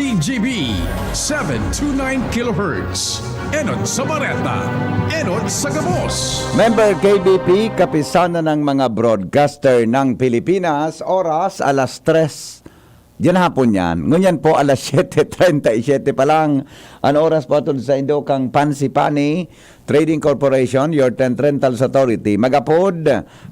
DCGB 729 kHz. Enon sa Bareta, Enon sa Gabos. Member KBP, kapisanan ng mga broadcaster ng Pilipinas, oras alas 3. Diyan hapon yan. Ngunyan po alas 7:37 pa lang. Ang oras po ato sa Indokang Pansipani Trading Corporation, your tent rentals authority. Magapod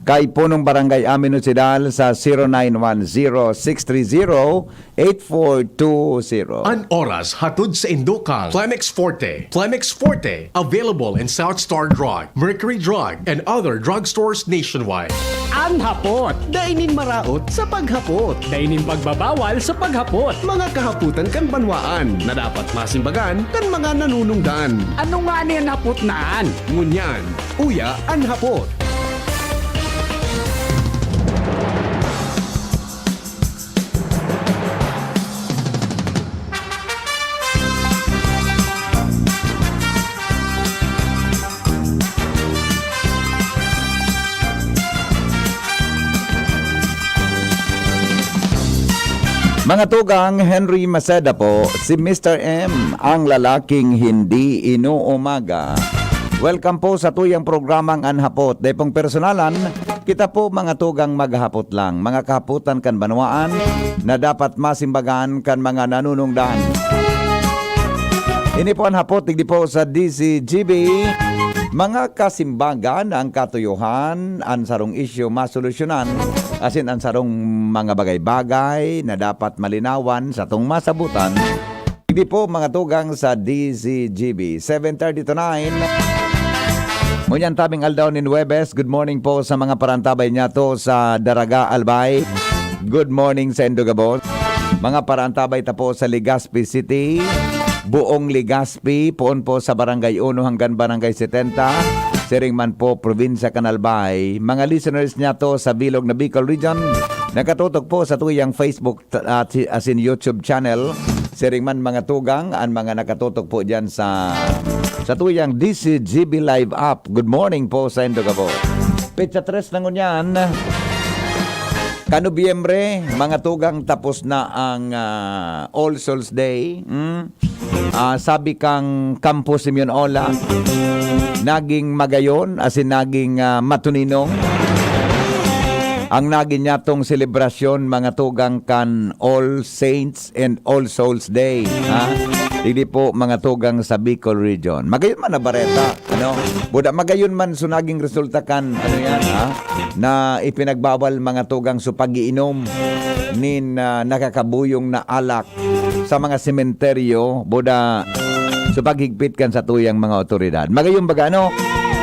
kay punong barangay Aminosidal sa 0910-630-8420. An oras hatod sa Indokang Climex Forte. Climex Forte, available in South Star Drug, Mercury Drug, and other drugstores nationwide. Ang hapot, dainin maraot sa paghapot. Dainin pagbabawal sa paghapot. Mga kahaputan kan banwaan na dapat masimbagan kan mga nanunungdan. Ano nga niyan hapot naan? Ngunyan, uya ang hapot. Mga tugang, Henry Maceda po, si Mr. M, ang lalaking hindi inuumaga. Welcome po sa tuyang programang Anhapot. Depong personalan, kita po mga tugang maghapot lang. Mga kahaputan kan banwaan na dapat masimbagan kan mga nanunungdan. Ini po Anhapot, tigdi po sa DCGB. Mga kasimbagan ang katuyuhan, ang sarong isyu masolusyonan, asin ang sarong mga bagay-bagay na dapat malinawan sa tong masabutan. Hindi po mga tugang sa DCGB. 7:30 to 9. Ngunyan tabing aldaw ni Nuebes. Good morning po sa mga parantabay niya to sa Daraga, Albay. Good morning sa Indogabos. Mga parantabay ta po sa Legazpi City. Buong Legazpi, poon po sa Barangay 1 hanggang Barangay 70, Siringman po, Probinsya Canalbay. Mga listeners niya to sa Bilog na Bicol Region, nakatutok po sa tuyang Facebook at as in YouTube channel. Siringman mga tugang, ang mga nakatutok po dyan sa tuyang DCGB Live app. Good morning po sa Indogabo. Petsa 3 na ngunyan. Kanobyembre, mga tugang, tapos na ang All Souls Day. Sabi kang Campo Simeon Ola, naging magayon, asin naging matuninong. Ang naging nyatong selebrasyon, mga tugang, kan All Saints and All Souls Day. Hindi po mga tugang sa Bicol Region. Magayon man na Bareta, ano? Buda magayon man so naging resulta kan ano yan, na ipinagbawal mga tugang so pag-iinom nin nakakabuyong na alak sa mga sementeryo, buda so paghigpit kan sa tuyang mga otoridad. Magayon baga ano?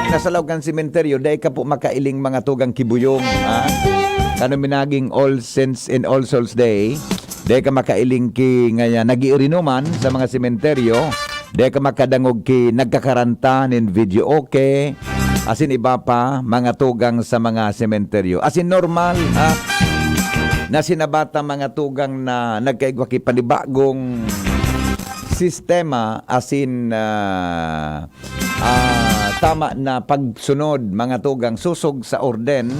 Nasalaw kan sementeryo, dahil ka po makailing mga tugang kibuyong, kano minaging All Saints and All Souls Day. Dahil ka makailing ki nga nag-iurinuman sa mga sementeryo. Dahil ka makadangog ki nagkakaranta nin video okay. Asin iba pa mga tugang sa mga sementeryo. Asin normal na sinabata mga tugang na nagkaigwa ki panibagong sistema. Asin tama na pagsunod mga tugang susog sa orden.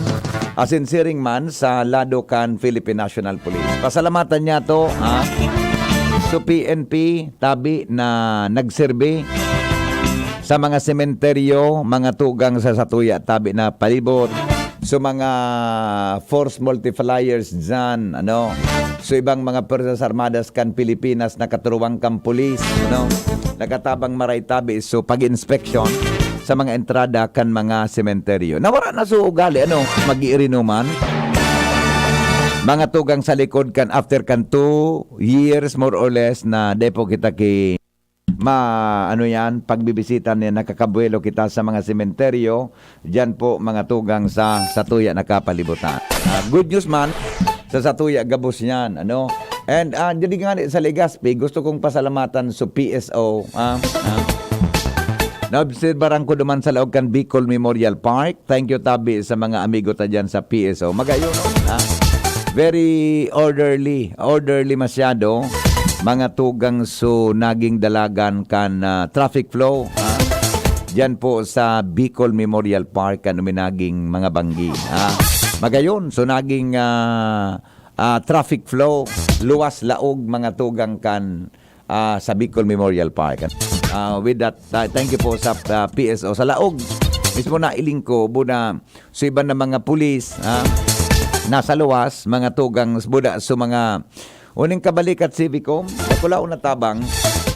Asin siring man sa Ladocan Philippine National Police. Pasalamatan niya to so PNP tabi na nagserbe sa mga sementeryo, mga tugang sa satuya tabi na palibot. So mga force multipliers dyan, ano? So ibang mga Persas Armadas kan Pilipinas nakaturuwang kang pulis, ano? Nakatabang maray tabi so pag-inspection sa mga entrada kan mga sementeryo. Nawara na so ugali, ano, mag-iirinuman. Mga tugang sa likod kan after kan 2 years more or less na depo kita ki ano yan, pagbibisita niya nakakabuelo kita sa mga sementeryo. Diyan po mga tugang sa Satuya nakapalibutan. Good news man sa Satuya Gabos yan, ano. And jadi nga sa Legazpi, gusto kong pasalamatan sa PSO. Naobserbaran ko duman sa laog kan Bicol Memorial Park. Thank you tabi sa mga amigo ta dyan sa PSO. Magayon, very orderly masyado. Mga tugang so naging dalagan kan traffic flow. Diyan po sa Bicol Memorial Park kan naging mga banggi. Magayon, so naging traffic flow, luwas laog mga tugang kan sa Bicol Memorial Park. With that, thank you po sa PSO. Sa laog, mismo na iling ko, buna, so iba na mga pulis, nasa luwas, mga tugang, buda, so mga uning kabalikat Civicom, nakulaw na tabang,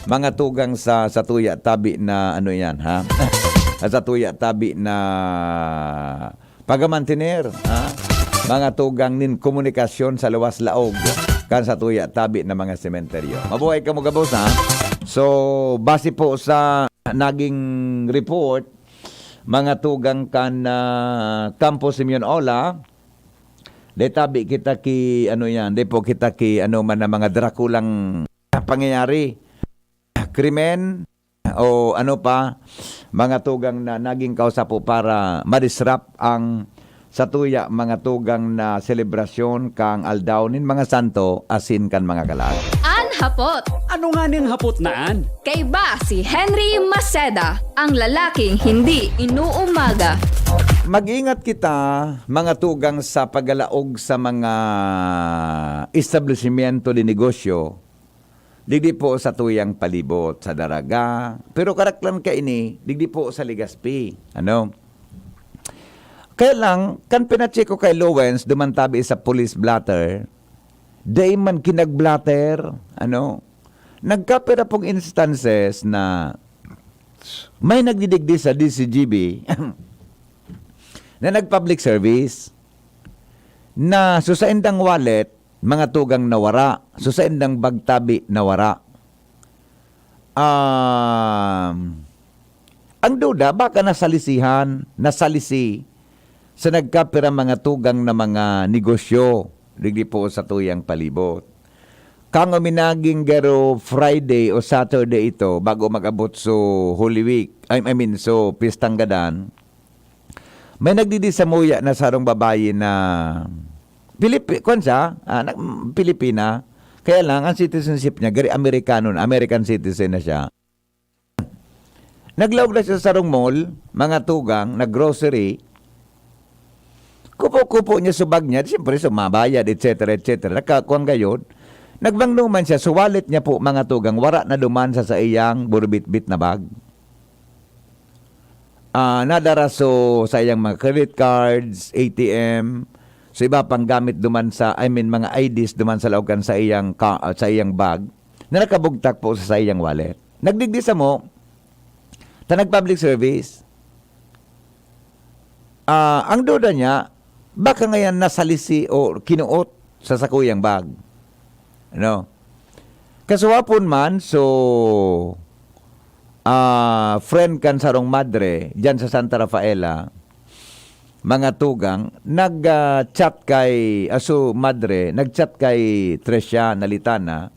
mga tugang sa tuya tabi na ano yan, ha? Sa tuya tabi na pagamantiner, ha? Mga tugang nin komunikasyon sa luwas laog, kan sa tuya tabi na mga sementeryo. Mabuhay ka mo gabos, ha? So, base po sa naging report, mga tugang kan Campo Simeon Ola, tabi kita ki ano yan, po kita ki ano man na mga drakulang pangyayari, krimen o ano pa, mga tugang na naging kausa po para ma-disrupt ang sa tuya mga tugang na selebrasyon kang aldawnin mga santo asin kan mga kalag. Hapot. Ano nga niyang hapot naan? Kay ba si Henry Maceda, ang lalaking hindi inuumaga. Mag-ingat kita mga tugang sa paggalaog sa mga establishmento de negosyo. Digdi po sa tuyang palibot sa Daraga. Pero karaklan ka ini, digdi po sa Legazpi. Ano? Kaya lang, kan pinacheck ko kay Lowens, dumantabi sa police blotter, day man kinag-blatter, ano, nagkapira pong instances na may nagdidigdi sa DCGB na nag-public service na susaindang wallet, mga tugang nawara, susaindang bagtabi nawara. Ang duda, baka nasalisi sa nagkapira mga tugang na mga negosyo, digdi po sa tuyang palibot. Kang uminaging garo Friday o Saturday ito bago mag-abot so Holy Week, so Pistang Gadan, may nagdidi sa muya na sarong babae na Pilipina, kaya lang ang citizenship niya, gari American citizen na siya. Naglawag na siya sa sarong mall, mga tugang, nag-grocery, kupo-kupo niya sa bag niya, siyempre sumabayad, etc. Nakakuang gayon, nagbangnuman siya, sa wallet niya po, mga tugang, wara na duman sa iyang burbit-bit na bag. Nadara sa iyang mga credit cards, ATM, so iba pang gamit duman sa, mga IDs duman sa laugan sa iyang bag, na nakabugtak po sa iyang wallet. Nagdigdi sa mo, nag-public service, ang duda niya, baka ngayon nasalisi o kinuot sa sakuyang bag. Ano? Kaswapon man, so, friend kan sarong madre, dyan sa Santa Rafaela, mga tugang, nag-chat kay, nag-chat kay Tresya Nalitana,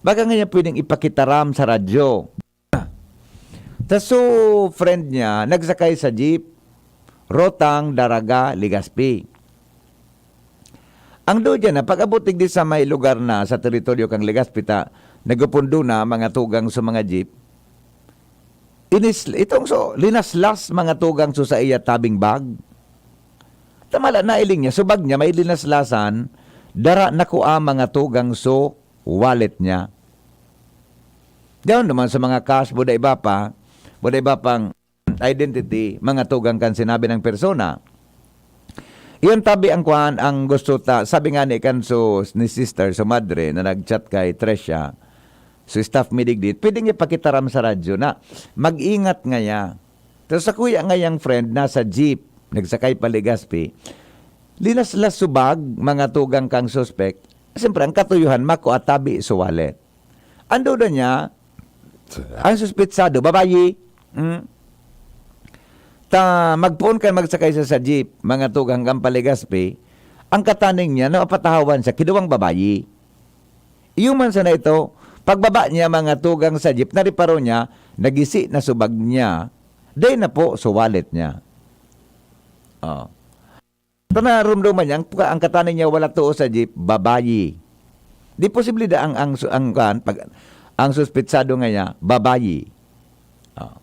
baka ngayon pwedeng ipakitaram sa radyo. So, friend niya, nagsakay sa jeep, Rotang, Daraga, Legazpi. Ang do dyan na, pag-abutig di sa may lugar na sa teritoryo kang Legazpi, nagapundo na mga tugang sa mga jeep, linaslas mga tugang sa iya tabing bag. Tamala na iling niya, subag niya, may linaslasan, dara nakuha mga tugang wallet niya. Diyan naman sa mga cash, buda iba pang identity, mga tugang kan sinabi ng persona. Iyon tabi ang kuhan, ang gusto sabi nga ni ni sister, madre, na nag-chat kay Tresya, staff midigdit, pwedeng ipakitaram sa radyo na mag-ingat nga ya. Tapos sa kuya nga yung friend, nasa jeep, nagsakay pa Legazpi, linaslas subag, mga tugang kang suspect, siyempre ang katuyuhan, makuatabi sa wallet. Ando na niya, ang suspitsado, babayi, magpuon ka magsakay sa jeep, mga tugang kang Legazpi, ang kataning niya, napatahawan siya, kinuwang babayi. Iyuman sa na ito, pagbaba niya mga tugang sa jeep, nariparo niya, nagisi na subag niya, day na po sa wallet niya. Ito na rumduman niya, ang kataning niya wala tuo sa jeep, babayi. Di posible da ang suspitsado nga niya, babayi.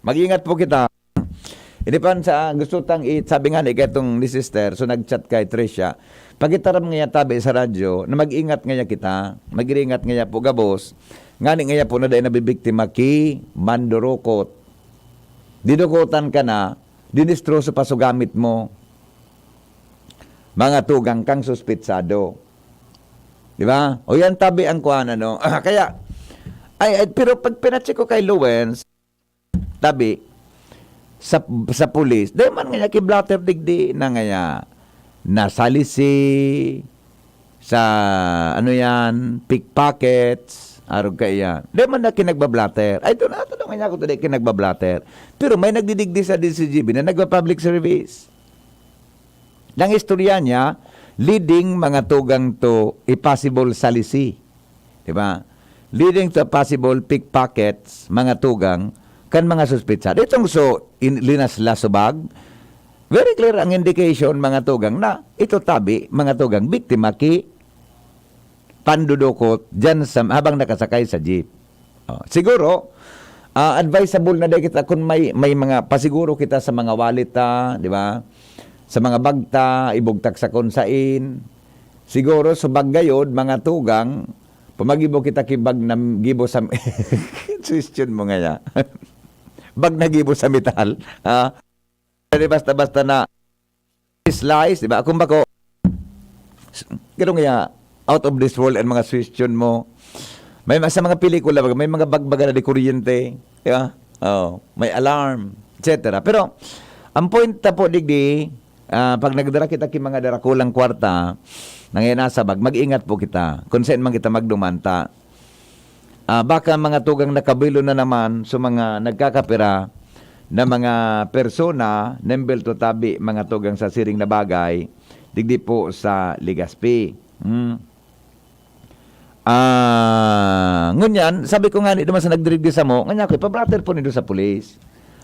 Mag-ingat po kita. Hindi pa sa gusto sabi nga ni katong ni sister, so nag-chat kay Tresya, Pagitaram nga tabi sa radyo, na mag-ingat nga kita, mag-ingat nga po gabos, ngani nga po na dahil nabibiktima ki mandurukot. Didukutan ka na, dinistroso pa so gamit mo, mga tugang kang suspitsado. Di ba? O yan tabi ang kuhan, ano. Kaya, pero pag pinacheck ko kay Luwens, tabi, sa pulis, dahil man nga ki-blatter digdi na nga nasalisi sa ano yan, pickpockets, arog ka yan. Dahil man na kinagbablatter. Ay, doon nga ako today kinagbablatter. Pero may nagdidigdi sa DCGB na nagpa-public service. Nang istorya niya, leading mga tugang to impossible salisi. Diba? Leading to possible pickpockets, mga tugang, kan mga suspitsado. Itong linas lasubag, very clear ang indication, mga tugang, na ito tabi, mga tugang, biktima ki pandudukot dyan habang nakasakay sa jeep. Siguro, advisable na dahil kita kung may mga pasiguro kita sa mga wallet, di ba? Sa mga bagta, ibugtak sa konsain. Siguro, subag gayod, mga tugang, pumagibo kita kibag na gibo sa... Question mo nga ya. Bag na gibo sa metal. Basta-basta na slice, di ba? Kung bako, gano'n nga, out of this world ang mga question mo. May sa mga pelikula, may mga bagbaga na di kuryente. Di ba? May alarm, etc. Pero, ang point na po, digdi, pag nagdara kita ki mga darakulang kwarta, nasa bag, mag-ingat po kita. Kung saan man kita magdumanta. Baka mga tugang nakabilo na naman sa mga nagkakapira na mga persona, nembel to tabi, mga tugang sa siring na bagay, digdi po sa Ligaspi. Ngunyan, sabi ko nga ni naman sa nagdirigdi sa mo, nga ko, pabrater po nito sa pulis.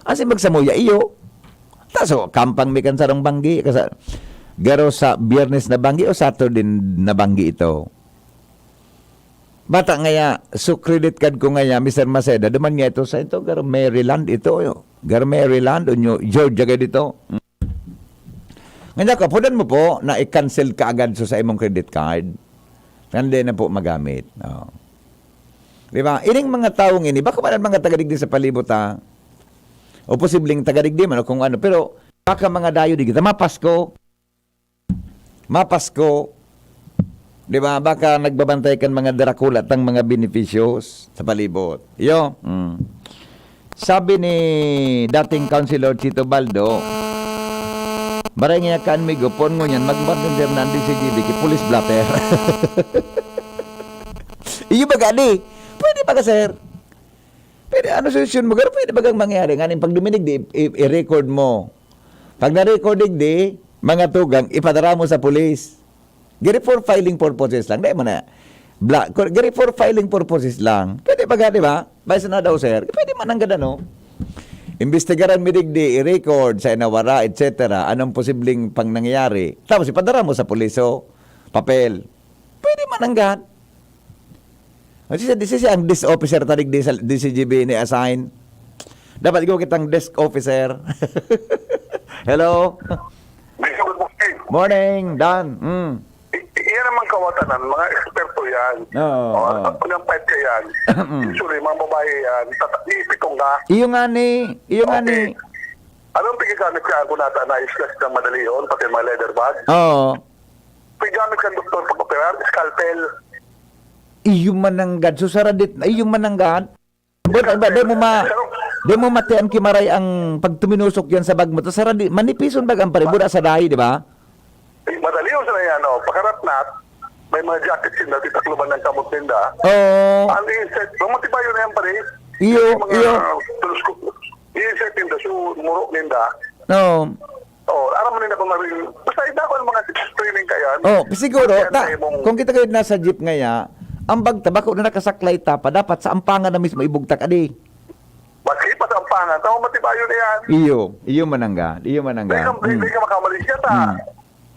Asi magsamuya iyo. Taso, kampang may kansarong banggi. Kasi, garo sa Biyernes na banggi o Saturday na banggi ito. Bata ngaya, so credit card ko ngaya, Mr. Maceda, duman nga ito sa ito, garo Maryland ito. Garo Maryland, o Georgia kayo dito. Ngaya, kapunan mo po na i-cancel ka agad sa imong credit card. Hindi na po magamit. Diba? Ining mga taong ini, baka man mga tagadigdi sa palibot o posibleng tagadigdi man o kung ano, pero baka mga dayo di kita mapasko, di ba? Baka nagbabantay kan mga darakula at ang mga beneficios sa palibot. Iyo. Sabi ni dating Councilor Chito Baldo, maray nga kan migo, pon mo yan, magbandander na ang DCGB ki police blatter. Iyo ba gani? Pwede ba ka, sir? Pwede, ano solusyon mo? Pero pwede ba kang mangyari? Ngayon, pag duminig di, i-record mo. Pag na-recording di, mga tugang, ipadara mo sa police. Giri for filing purposes lang. Dahil mo na. Giri for filing purposes lang. Pwede ba ka, di ba? Baysa na daw, sir. Pwede man ang ganda, no? Imbestigaran mo digdi, i-record sa inawara, etc. Anong posibleng pang nangyari. Tapos ipadara mo sa police, papel. Pwede man ang ganda. This is ang desk officer tarig di sa DCGB ni assign. Dapat ikaw kitang desk officer. Hello? Good morning. Morning, Dan. Iyan naman kawatanan, mga eksperto yan. Oo. Unang fight ka yan. Usually, mga babae yan, iipitong ka. Iyo nga ni. Anong pigigamit ka kung nata na islas ng madali yun, pati mga leather bag? Oo. Pigigamit ka doktor pag-operar, scalpel. Iyo mananggad. So saradit, iyo mananggad. Di mo matian kimaray ang pagtuminusok yan sa bag mo. Tapos saradit, manipison bag ang paribuda sa dahi, di ba? Madali yun sana yan, pagkarat nat, may mga jacket sila, titakluban ng kamot ninda. Oo. Ang i-insert, mamatiba yun na yan pare. Iyo. I-insert ninda, so murok ninda. No. Aram mo ninda kung maring, basta ina ko ang mga training ka yan. Siguro, kung kita kayo nasa jeep ngaya, ang bagtabako na nakasaklay pa, dapat sa ampangan na mismo ibugtak adi. Maski pa sa ampangan, tao matibayo na yan. Iyo manangga. Hindi ka makamali siya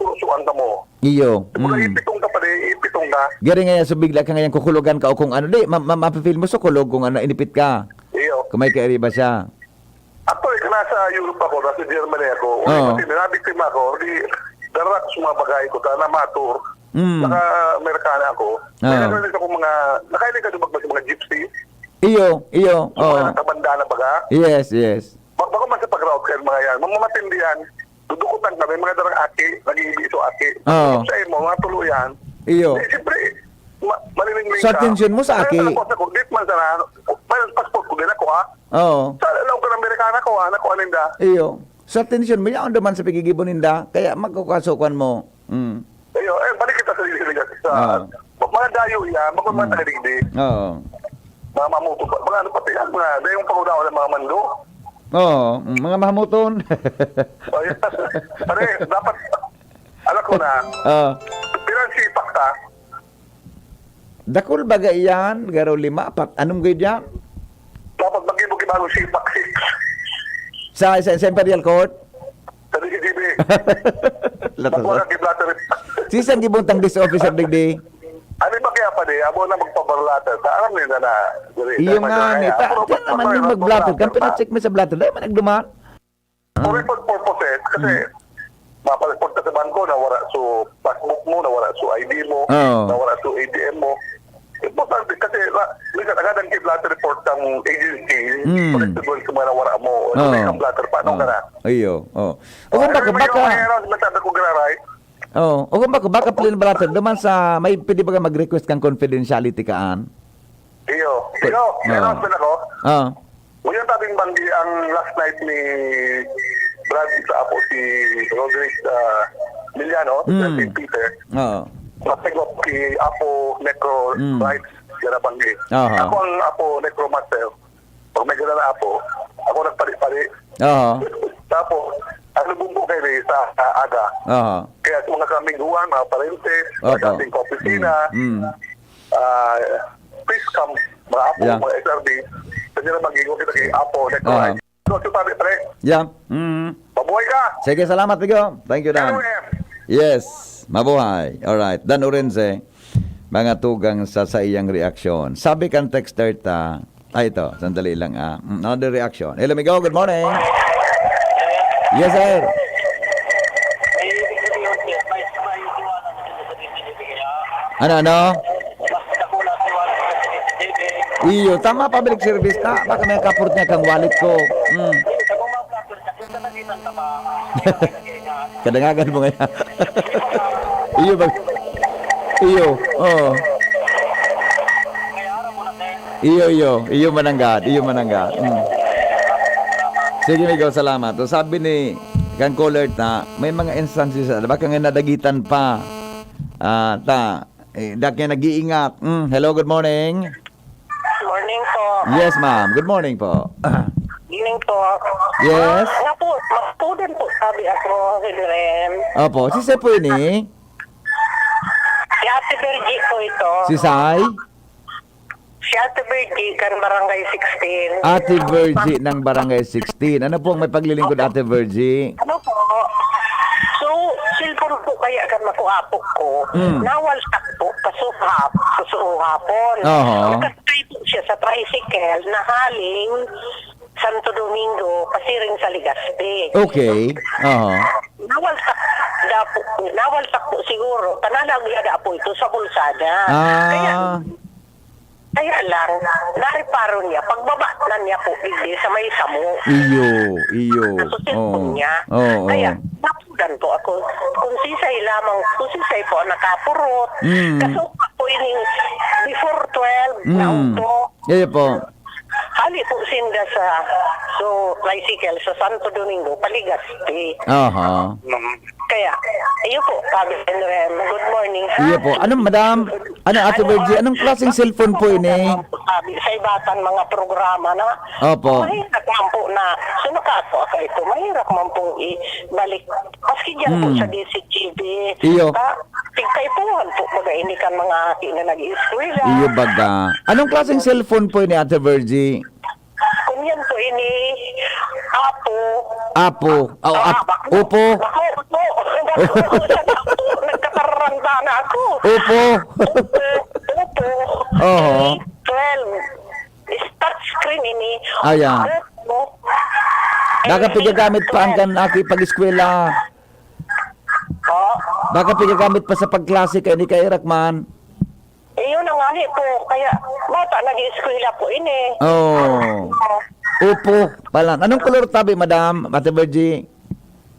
turusuan ka mo. Iyo. Kung ipitong ka pa rin, ipitong ka. Gari nga so bigla ka ngayon kukulugan ka o kung ano, di, mapipil mo sa kulog kung ano, inipit ka. Iyo. Kung may kairiba siya. Actually, nasa Europe ako, nasa Germany ako. Nabiktima ako, darak sa mga bagay ko, na matur, naka-Amerikana ako. Kaya nagkaroon ako nakailig ka dumagmas sa mga gypsy, Iyo. mga kabanda na baga. Yes. Bako man sa pag-route kayo mga yan, mamamatindi yan, dudukutan kami, mga darang aki, nag-iibi ito aki. Sa imo, mga tuluyan. Iyo. Siyempre, malilingling Sa atensyon mo sa aki. Dit man sana, may passport ko din ako ha. Oo. Sa alam ko ng Amerikana ko ha, nakuha ninda. Iyo. Sa atensyon mo, yan naman sa pagigibon ninda, kaya magkukasukan mo. Ayo, balik kita sa diligas. Mga dayo yan, magpapataligdi. Oo. Mga mamuto pa, mga ano pati yan, mga dayong pangunawa ng mga mando. Oo, mga mahamuton. Pare, dapat, alam ko na, pinansipak ka, Dakol bagay yan, garo 5, 4. Anong grade yan? dapat mag-ibog ibang sipak 6 Sa Imperial Court? sa DCGB. Lato Magwala sa. kay Blattery. Sisan gibuntang dis officer digdi. Ano ba kaya pa di, abo na magpabarlata. Sa aram nila na. Iyo nga ni ta. Diyan naman yung mag-blatter. Kan pina-check mo sa blatter. Dahil man nagdumaan. For report purposes, kasi mapaliport ka sa bangko na wala so passbook mo, na wala so ID mo, Oo. na wala so ATM mo. Importante kasi minsan agadan kay blatter report ng agency, connected doon sa mga wala mo. O may kang blatter, paano ka na? Iyo. Oh. O kung baka Masabi ko right? Oh, o kung baka plin blatter duman sa may pwede ba ka mag-request kang confidentiality kaan? Iyo, Oo. announcement ako. Oh. Ngayon tabing banggi ang last night ni Brad sa apo si Roderick Miliano, sa St. Peter. Oh. Masagop kay Apo Necro Rights, yan ang banggi. Aha. Ako ang Apo Necromancer. Pag may gano'n na Apo, ako nagpali-pali. Oh. Tapos, ang lubumbo kayo sa aga. Oh. Kaya sa mga kamiguan, mga parente, mga Opo. kaming opisina, please come, mga Apo, Yeah. mga SRD, sa nila mag-igo kita kay Apo Necro Aha. Rights. So, sabi, pre, Yeah. mabuhay ka! Sige, salamat Bigo. Thank you, Dan. LOM! Yes, mabuhay. Alright. Dan Orense, mga tugang sa iyang reaksyon. Sabi kang texter ta, ito, sandali lang another reaction. Hello, Migo, good morning. Yes, sir. Ano? Iyo, tama, public service ka. Baka may kaport niya kang wallet ko. Kadangagan mo ngayon. Iyo ba? Iyo. Oh. Iyo mananggat. Sige, Migo, salamat. So, sabi ni kang caller na may mga instances baka nga nadagitan pa. Dahil nag-iingat. Hello, good morning. Morning po. Yes, ma'am. Good morning po. Evening po. Yes. Nga po, magpuden po sabi ako, Hilren. Opo, si Sepo ini. Si Ate Bergie po ito. Si Sai. Si Ate Bergie, kan Barangay 16. Ate Virgie ng Barangay 16. Ano po ang may paglilingkod, Ate Virgie? Ano po? So, cellphone po kaya kan makuapok ko. Nawaltak po, kasuhapon. Oho. Nakasay po siya sa tricycle na haling Santo Domingo, pasiring sa Legazpi. Okay. Oo. Nawaltak po siguro. Panalagyan po ito sa bulsada. Kaya lang, nariparo niya. Pagbaba na niya po, hindi sa may samo. Iyo. Nasusilpon niya. Kaya, napudan po ako. Kung sisay po nakapurot. Kasuka po ini before 12 na auto. Iyo po. Hali po sinda sa tricycle sa Santo Domingo, Paligasti. Aha. Kaya, iyo po, good morning. Iyo po. Anong, madam? Ano, Ate Virgie? Anong klaseng cellphone po ini? Sabi sa ibatan mga programa na Opo. mahirap man po na sunukat po ako ito. Mahirap man po ibalik. Maski dyan po sa DCGB. Iyo. Tigkaipuhan po mga ini kan mga aki na nag-i-eskwela. Iyo baga. Anong klaseng cellphone po ini, Ate Virgie? Kung yan po ini Apo. Opo. Nagkataranda na ako. Opo. Oo. 12. Start screen ini. Ayan. Nakapigagamit pa ang kan aki pag-eskwela. Baka pinagamit pa sa pagklase kay ni Kairak man. Yun ang ani po. Kaya, bata nag-eskwela po ini. Oh. Upo pala. Anong kolor tabi, Madam? Ate Virgie?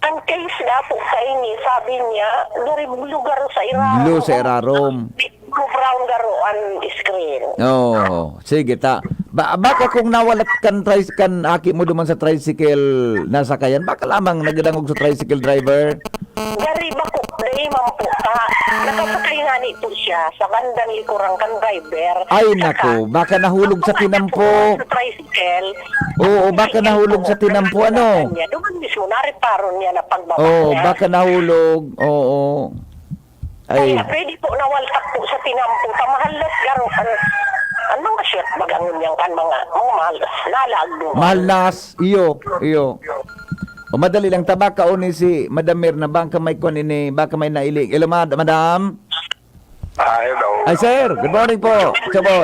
Ang case na po sa ini, sabi niya, dari blue garo sa irarom. Blue sa irarom. Blue brown garo ang screen. Oh, sige ta. Baka kung nawalat kan aki mo duman sa tricycle nasakayan, baka lamang nagdangog sa tricycle driver. Dari ba ko, dari man po ta. Nakasakay nga ni po siya sa bandang likurang kan driver. Ay nako, baka nahulog sa tinampo. Sa tricycle. Oo, baka nahulog sa tinampo, ano? Doon mismo, nariparon niya na pagbaba Oo, niya. baka nahulog. Oo. Ay, Kaya pwede po nawaltak po sa tinampo. Tamahalas garo. Ano nga siya magangon niyang kan mga mahalas. Lalagdo. malnas. Iyo. O madali lang tabaka ni si Madam Mirna, baka may kon ini, baka may nailig. Hello, Madam. Hello. Ay, sir. Good morning po.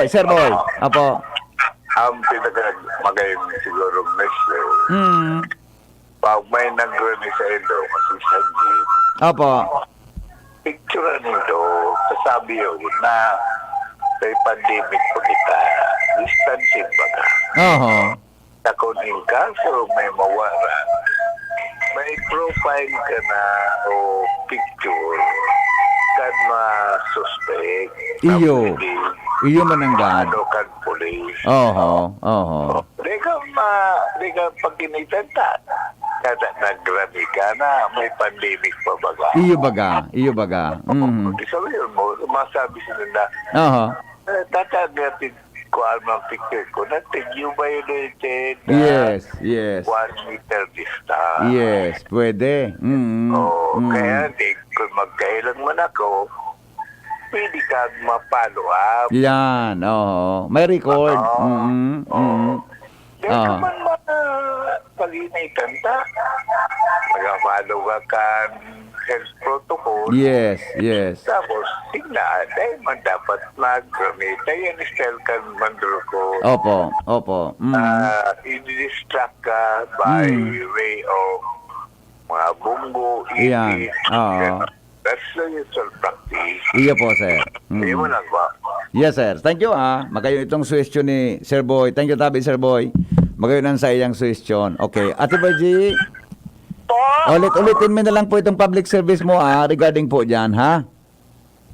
Sir Boy. Apo. Ang pinag-magayin siguro, Mr. Pag may nag-remi sa ilo, masisagi, Apo. picture nito, sasabi yun na may pandemic po kita, distancing ba ka? Oho. Nakunin ka, so may mawara. May profile ka na o picture kan ma-suspect. Iyo. Iyo mananggan. Ano kan police. Oho. Di ka pagkinitan ta. Kada nagrami ka na, may pandemic pa baga. Iyo baga. Di sabihin mo, masabi sila na, Oho. tatagatin ko ang picture ko na you violated Yes. 1 meter distance. Yes, pwede. Kaya kung magkailang man ako, pwede kang ma-follow up. Yan, may record. Dahil ka man palinitan ta. Mag-follow ka kan health protocol. Yes. Tapos, tignan, dahil man dapat mag-gamit. Ayan, style kan mandro ko. Opo. I-distract ka by way of mga bunggo, Yan, ipit. oo. That's the usual practice. Iyo po, sir. Hindi mo lang ba? Yes, sir. Thank you, Magayon itong suggestion ni Sir Boy. Thank you, Tabi, Sir Boy. Magayon sa iyang suggestion. Okay. Ate Virgie, Po, ulitin mo na lang po itong public service mo, regarding po dyan, ha?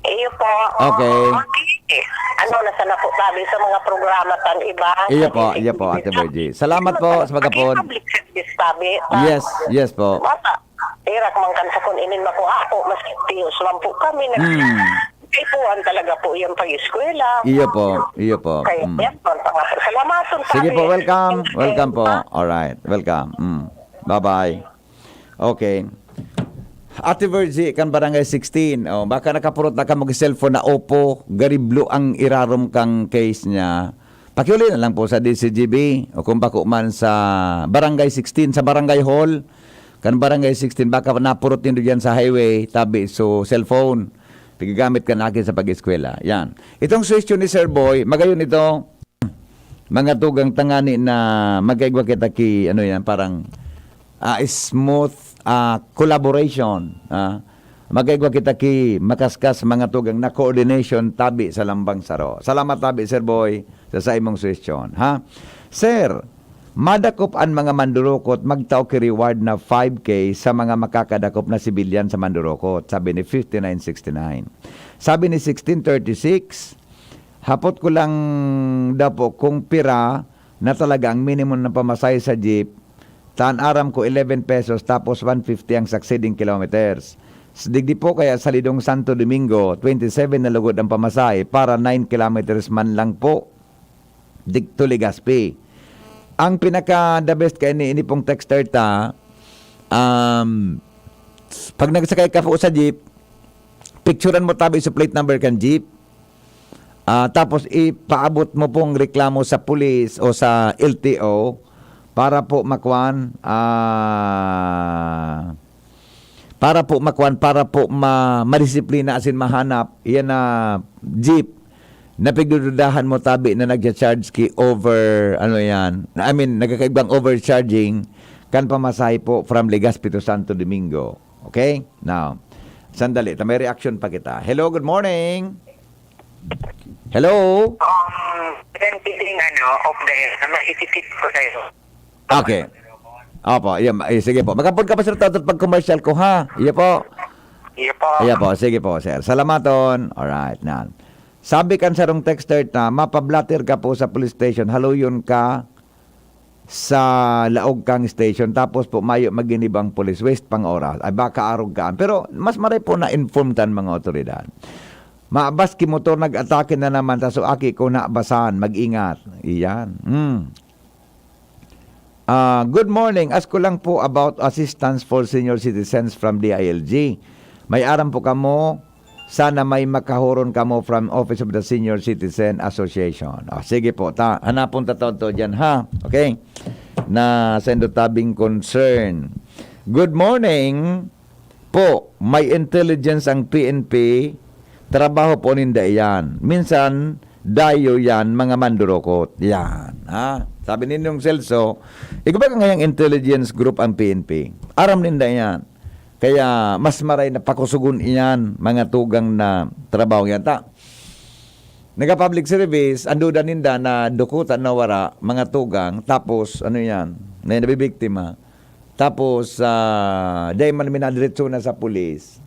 iyo po. Okay. Ano na sana po sabi sa mga programa tan iba? Iyo po, Ate Virgie. Salamat po sa pagkapod. Public service sabi. Yes po. Bata. Irak man kan sa kun inin mako ako mas tiyos man po kami na. Kaipuan talaga po yung pag-eskwela. Iyo po. Kaya yan po. Salamaton Sige po, welcome. Welcome po. Alright, welcome. Bye-bye. Okay. Ate Virgie, kan barangay 16. Baka nakapurot na ka mag-cellphone na Oppo, gariblo ang irarom kang case niya. Pakiuli na lang po sa DCGB o kung bako man sa barangay 16, sa barangay hall. Kan barangay 16, baka napurot nyo dyan sa highway, tabi, so cellphone. Pigagamit ka na akin sa pag-eskwela. Yan. Itong suggestion ni Sir Boy, magayon ito, mga tugang tangani na magaigwa kita ki, parang smooth collaboration. Magaigwa kita ki makaskas mga tugang na coordination tabi sa lambang saro. Salamat tabi, Sir Boy, sa imong suggestion. Ha? Sir, madakop ang mga mandurukot magtao ki reward na 5K sa mga makakadakop na sibilyan sa mandurukot, sabi ni 5969. Sabi ni 1636, hapot ko lang dapo kung pira na talaga ang minimum na pamasahe sa jeep, taan aram ko 11 pesos tapos 150 ang succeeding kilometers. Digdi po kaya sa Lidong Santo Domingo, 27 na lugod ang pamasahe para 9 kilometers man lang po. Digto Legazpi. Ang pinaka-the best kaya ini pong texter ta, pag nagsakay ka po sa jeep, picturean mo tabi sa plate number kan jeep, tapos ipaabot mo pong reklamo sa pulis o sa LTO para po makuan, para po madisiplina asin mahanap yan na jeep na pigdududahan mo tabi na nagcha-charge ki over nagkakaibang overcharging kan pamasahe po from Legazpi to Santo Domingo. Okay? Now, Sandali, may reaction pa kita. Hello, good morning. Hello. Piling of the air na maititip ko sa'yo. Okay. Opo, sige po. Magkapod ka pa sir tatot pag commercial ko ha. Iya po. Iya po. Iya po, sige po sir. Salamaton. Alright, nan. Sabi kan sarong texter na mapablatter ka po sa police station, haluyon ka sa laog kang station, tapos po mayo maginibang police, waste pang oras, ay baka arog kaan. Pero mas maray po na informtan mga otoridad. Maabas ki motor nag-atake na naman, taso aki ko naabasan, mag-ingat. Iyan. Good morning. Ask ko lang po about assistance for senior citizens from DILG. May aram po kamo, sana may makahuron kamo from Office of the Senior Citizen Association. Sige po, hanapon ta to dyan ha. Okay? Na sendo tabing concern. Good morning po. May intelligence ang PNP. Trabaho po ninda yan. Minsan, dayo yan, mga mandurokot. Yan. Ha? Sabi ninyong Celso, ikaw ba ngayang intelligence group ang PNP? Aram ninda yan. Kaya mas maray na pakusugun iyan, mga tugang na trabaho yan. Nagka-public service, anduda ninda na dukutan na wara, mga tugang, tapos, ano yan, na nabibiktima. Tapos, dahil man minadiretso na sa pulis,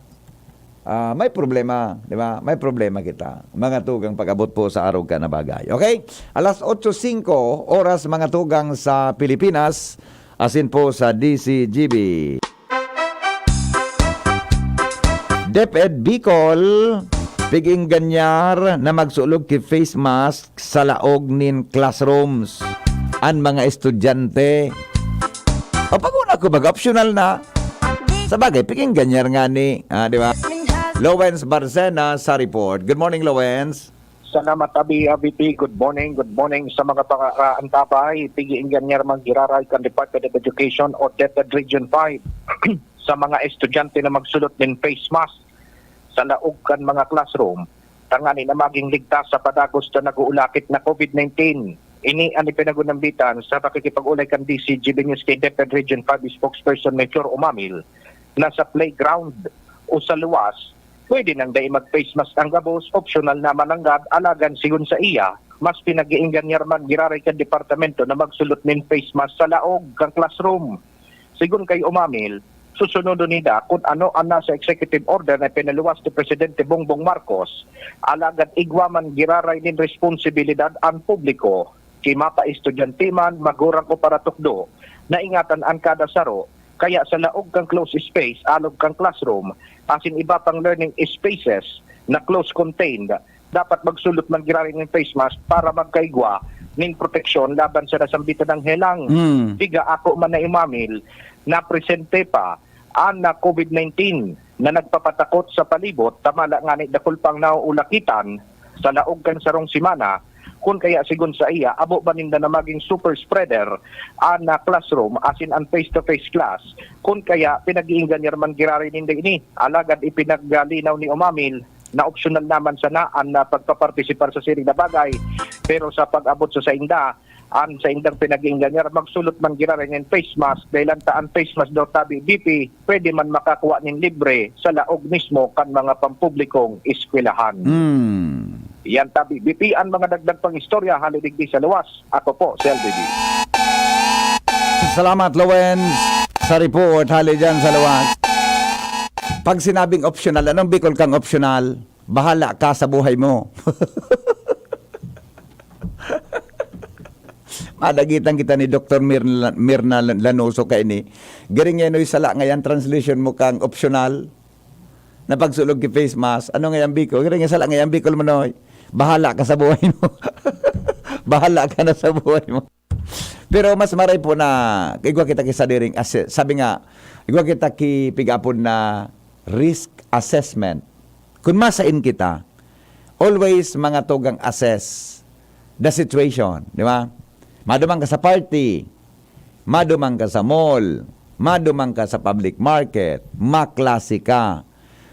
may problema, di ba? May problema kita. Mga tugang pag-abot po sa araw ka na bagay. Okay? Alas 8:05 oras mga tugang sa Pilipinas, asin po sa DCGB. DepEd Bicol, piging ganyar na magsulog ki face mask sa laog nin classrooms. An mga estudyante. O pag-una ko optional na. Sabagay, piging ganyar nga ni. Di ba? Lowens Barcena sa report. Good morning, Lowens. Salamat Abiti. Good morning sa mga antabay. Pigiing ganyar manggiraray kan Department of Education o DepEd Region 5 sa mga estudyante na magsulot ng face mask sa laog kan mga classroom. Tangani na maging ligtas sa padagos na nag-uulakit na COVID-19. Ini ang ipinagunambitan sa pakikipag-ulay kan DCGB News kay DepEd Region 5 spokesperson Major Umamil na sa playground o sa luwas pwede nang dahil mag-face mask ang gabos, optional naman ang gad, alagan sigun sa iya, mas pinag-iinggan man giraray ka departamento na magsulot ng face mask sa laog kang classroom. Sigun kay Umamil, susunod nida kung ano ang nasa executive order na pinaluwas ni Presidente Bongbong Marcos, alagad igwaman giraray din responsibilidad ang publiko, kimapa estudyante man, magurang o para tukdo, na ingatan ang kada saro, kaya sa laog kang closed space, alog kang classroom, asin iba pang learning spaces na close contained, dapat magsulot man giraray ng face mask para magkaigwa ng proteksyon laban sa nasambitan ng helang. Tiga ako man na Umamil na presente pa ang na COVID-19 na nagpapatakot sa palibot, tamala nga ni dakul pang nauulakitan sa laog kan sarong simana, kung kaya sigun sa iya, abo ba ninda na maging super spreader na classroom asin ang face-to-face class, kung kaya pinag-iinggan man girari ninda ini, alagad ipinaglinaw ni Umamil na optional naman sa naan na pagpapartisipar sa siring na bagay, pero sa pag-abot sa inda, sa indang pinag-iinggan magsulot man girari ng face mask, dahil ang face mask daw tabi BP, pwede man makakuha ng libre sa laog mismo kan mga pampublikong eskwelahan. Yan tabi BP ang mga dagdag pang istorya halidigdi sa luwas. Ako po, si LBB. Salamat, Lowens, sa report. Hali dyan sa luwas. Pag sinabing optional, anong Bicol kang optional? Bahala ka sa buhay mo. Madagitan kita ni Dr. Mirna Lanoso kay ni. Garing yan sala ngayon translation mo kang optional na pagsulog ki face mask. Ano ngayon Bicol? Garing yan sala ngayon Bicol manoy. Bahala ka sa buhay mo. Bahala ka na sa buhay mo. Pero mas maray po na igwa kita kisadiring sabi nga igwa kita kipigapon na risk assessment. Kung masain kita, always mga tugang assess the situation, di ba? Madumang ka sa party, madumang ka sa mall, madumang ka sa public market, maklase ka.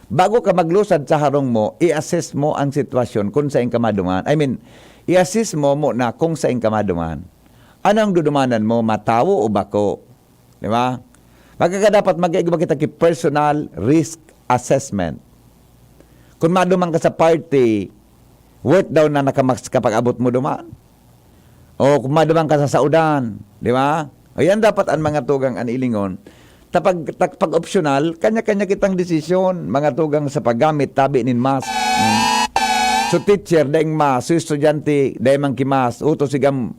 Bago ka maglusad sa harong mo, i-assess mo ang sitwasyon kung saan ka maduman. I-assess mo na kung saan ka maduman. Ano ang dudumanan mo, matawo o bako? Di ba? Dapat mag-iigba kita ki personal risk assessment. Kung madumang ka sa party, worth daw na nakamax kapag abot mo duman. O kung madumang ka sa saudan, di ba? O yan dapat ang mga tugang anilingon. Pag optional, kanya-kanya kitang desisyon, mga tugang sa paggamit, tabi nin mas. So teacher, daing mas, so estudyante, daing mangkimas, uto sigam,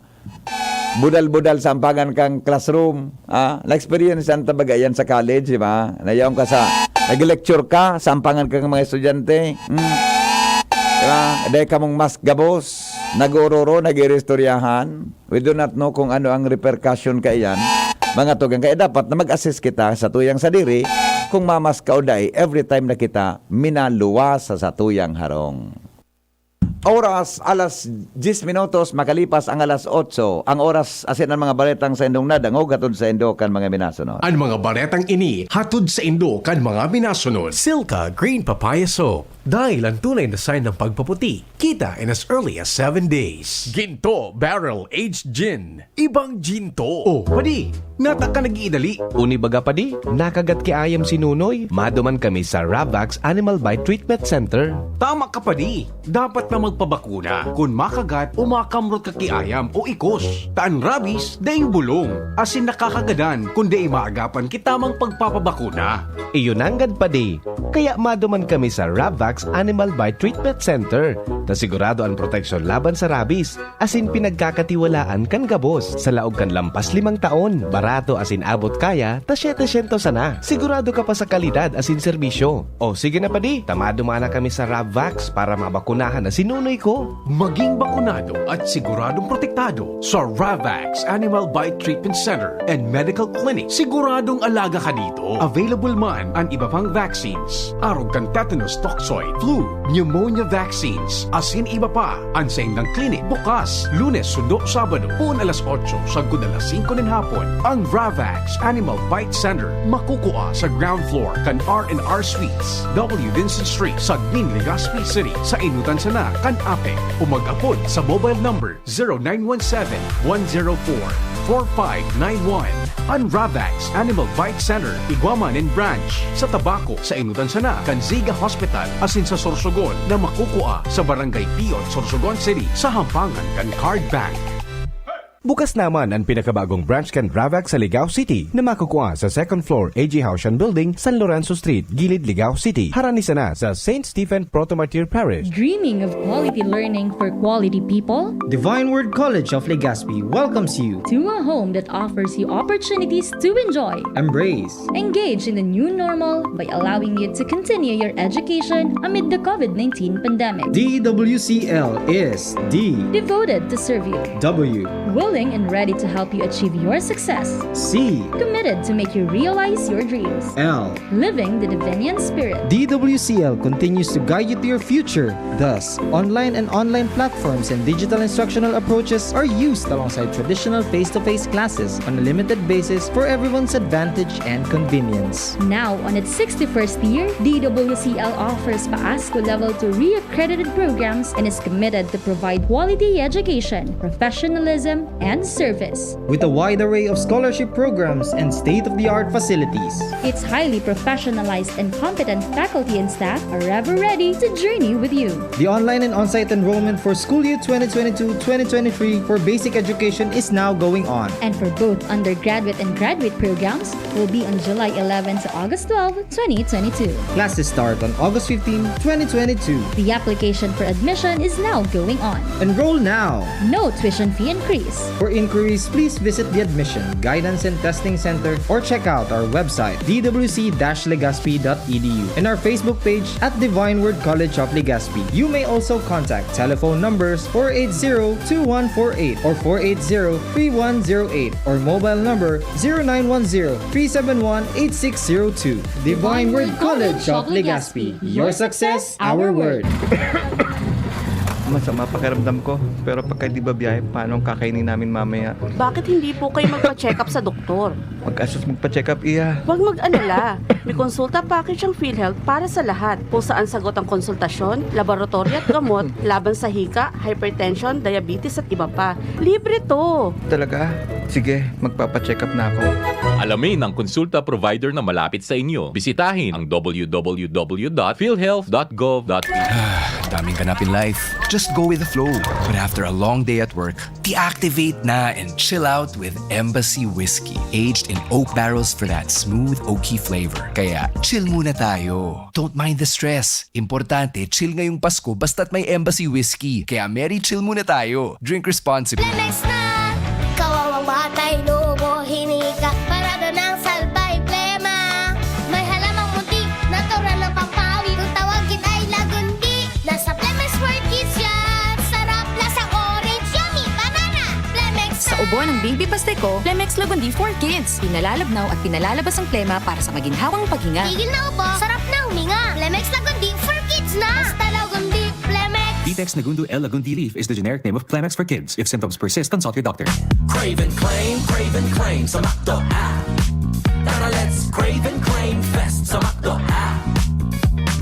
budal-budal sa ampangan kang classroom. Na-experience yan tabagayan sa college, di ba? Nayaw ka sa, nag-lecture ka, sa ampangan kang mga estudyante. Diba? Dahil ka mong mas gabos, nag-uroro, nag-irestoryahan. We do not know kung ano ang repercussion ka iyan. Mga tugang, kaya dapat na mag-assess kita sa tuyang sadiri kung mamas ka o dahi every time na kita minaluwas sa tuyang harong. Oras, alas 10 minutos, makalipas ang alas 8. Ang oras, asin ang mga baletang sa indong nadangog hatod sa Indokan mga minasunod. Ang mga baretang ini hatod sa Indo kan mga minasunod. Silka Green Papaya Soap. Dahil ang tunay na sign ng pagpaputi, kita in as early as 7 days. Ginto Barrel Aged Gin. Ibang ginto. Oh, padi, nata ka nag-iidali. Uni baga pa di, nakagat ki ayam si Nunoy. Maduman kami sa Ravax Animal Bite Treatment Center. Tama ka padi. Dapat na magpabakuna. Kung makagat o makamrot ka kiayam o ikos. Taan rabies, daing bulong. Asin nakakagadan kung di maagapan kitamang pagpapabakuna. Iyon nanggad pa di. Kaya maduman kami sa Ravax Animal Bite Treatment Center. Na sigurado ang proteksyon laban sa rabies. Asin pinagkakatiwalaan kan gabos. Sa laog kan lampas 5 taon. Barato asin abot kaya, ta 700 sana. Sigurado ka pa sa kalidad asin serbisyo. O sige na pa di, tamadumana kami sa Ravax para mabakunahan na sinunoy ko. Maging bakunado at siguradong protektado sa Ravax Animal Bite Treatment Center and Medical Clinic. Siguradong alaga ka dito. Available man ang iba pang vaccines. Arog kang tetanus toxoid, flu, pneumonia vaccines, asin iba pa. Ang sa indang clinic bukas, Lunes, Sundo, Sabado, puon alas 8, sagud alas 5 ng hapon. Ang Ravax Animal Bite Center makukuha sa ground floor kan R&R Suites, W. Vincent Street, Sagmin, Legazpi City. Sa inutan sana kan Ape o mag-apod sa mobile number 0917-104-4591. Ang Ravax Animal Bite Center, Iguaman and Branch. Sa Tabaco, sa inutan sana kan Ziga Hospital, asin sa Sorsogon na makukuha sa Barangay Piot, Sorsogon City sa hampangan kan Card Bank. Bukas naman ang pinakabagong branch kan Ravax sa Ligao City na makukuha sa second floor AG Haushan Building, San Lorenzo Street, Gilid, Ligao City. Harani sana sa St. Stephen Protomartyr Parish. Dreaming of quality learning for quality people? Divine Word College of Legazpi welcomes you To a home that offers you opportunities to enjoy, Embrace. engage in the new normal by allowing you to continue your education amid the COVID-19 pandemic. DWCL is D Devoted to serve you, W willing and ready to help you achieve your success, C committed to make you realize your dreams, L. living the Divinian spirit. DWCL continues to guide you to your future. Thus, online and online platforms and digital instructional approaches are used alongside traditional face-to-face classes on a limited basis for everyone's advantage and convenience. Now, on its 61st year, DWCL offers PAASCO Level 2 re-accredited programs and is committed to provide quality education, professionalism, and service. With a wide array of scholarship programs and state-of-the-art facilities. Its highly professionalized and competent faculty and staff are ever ready to journey with you. The online and on-site enrollment for school year 2022-2023 for basic education is now going on. And for both undergraduate and graduate programs will be on July 11 to August 12, 2022. Classes start on August 15, 2022. The application for admission is now going on. Enroll now! No tuition fee increase. For inquiries, please visit the Admission, Guidance and Testing Center or check out our website dwc-legazpi.edu and our Facebook page at Divine Word College of Legazpi. You may also contact telephone numbers 480-2148 or 480-3108 or mobile number 0910-371-8602. Divine Word College of Legazpi. Your success, our word. Masama pakiramdam ko. Pero pagka di ba biyahe, paano ang kakainin namin mamaya? Bakit hindi po kayo magpa-check up sa doktor? Mag-asos magpa-check up, iya. Huwag mag-alala. May konsulta package ang PhilHealth para sa lahat. Kung saan sagot ang konsultasyon, laboratory at gamot, laban sa hika, hypertension, diabetes at iba pa. Libre to. Talaga? Sige, magpapacheck up na ako. Alamin ang konsulta provider na malapit sa inyo. Bisitahin ang www.philhealth.gov.ph. Daming ganap in life. Just go with the flow. But after a long day at work, deactivate na and chill out with Embassy Whiskey. Aged in oak barrels for that smooth oaky flavor. Kaya chill muna tayo. Don't mind the stress. Importante, chill ngayong Pasko basta't may Embassy Whiskey. Kaya merry chill muna tayo. Drink responsibly. Lemex na! Kawawang batay, lobo, hinika, parado ng salbay, plema. May halamang munti, natural ng pampawi. Kung tawagin ay lagundi, nasa Plemex for Kids yan. Sarap, lasang orange, yummy, banana. Plemex Sa ubo ng baby pasteko, Plemex Lagundi for Kids. Pinalalabnaw at pinalalabas ang plema para sa maginhawang paghinga. Tigil na ubo, sarap na huminga. Plemex Lagundi for Kids na. Basta Lagundi, Plemex. Vitex Nagundu L. Lagundi Leaf is the generic name of Plemex for kids. If symptoms persist, consult your doctor. Crave and claim sa McDo app. Tara, let's crave and claim fest sa McDo app.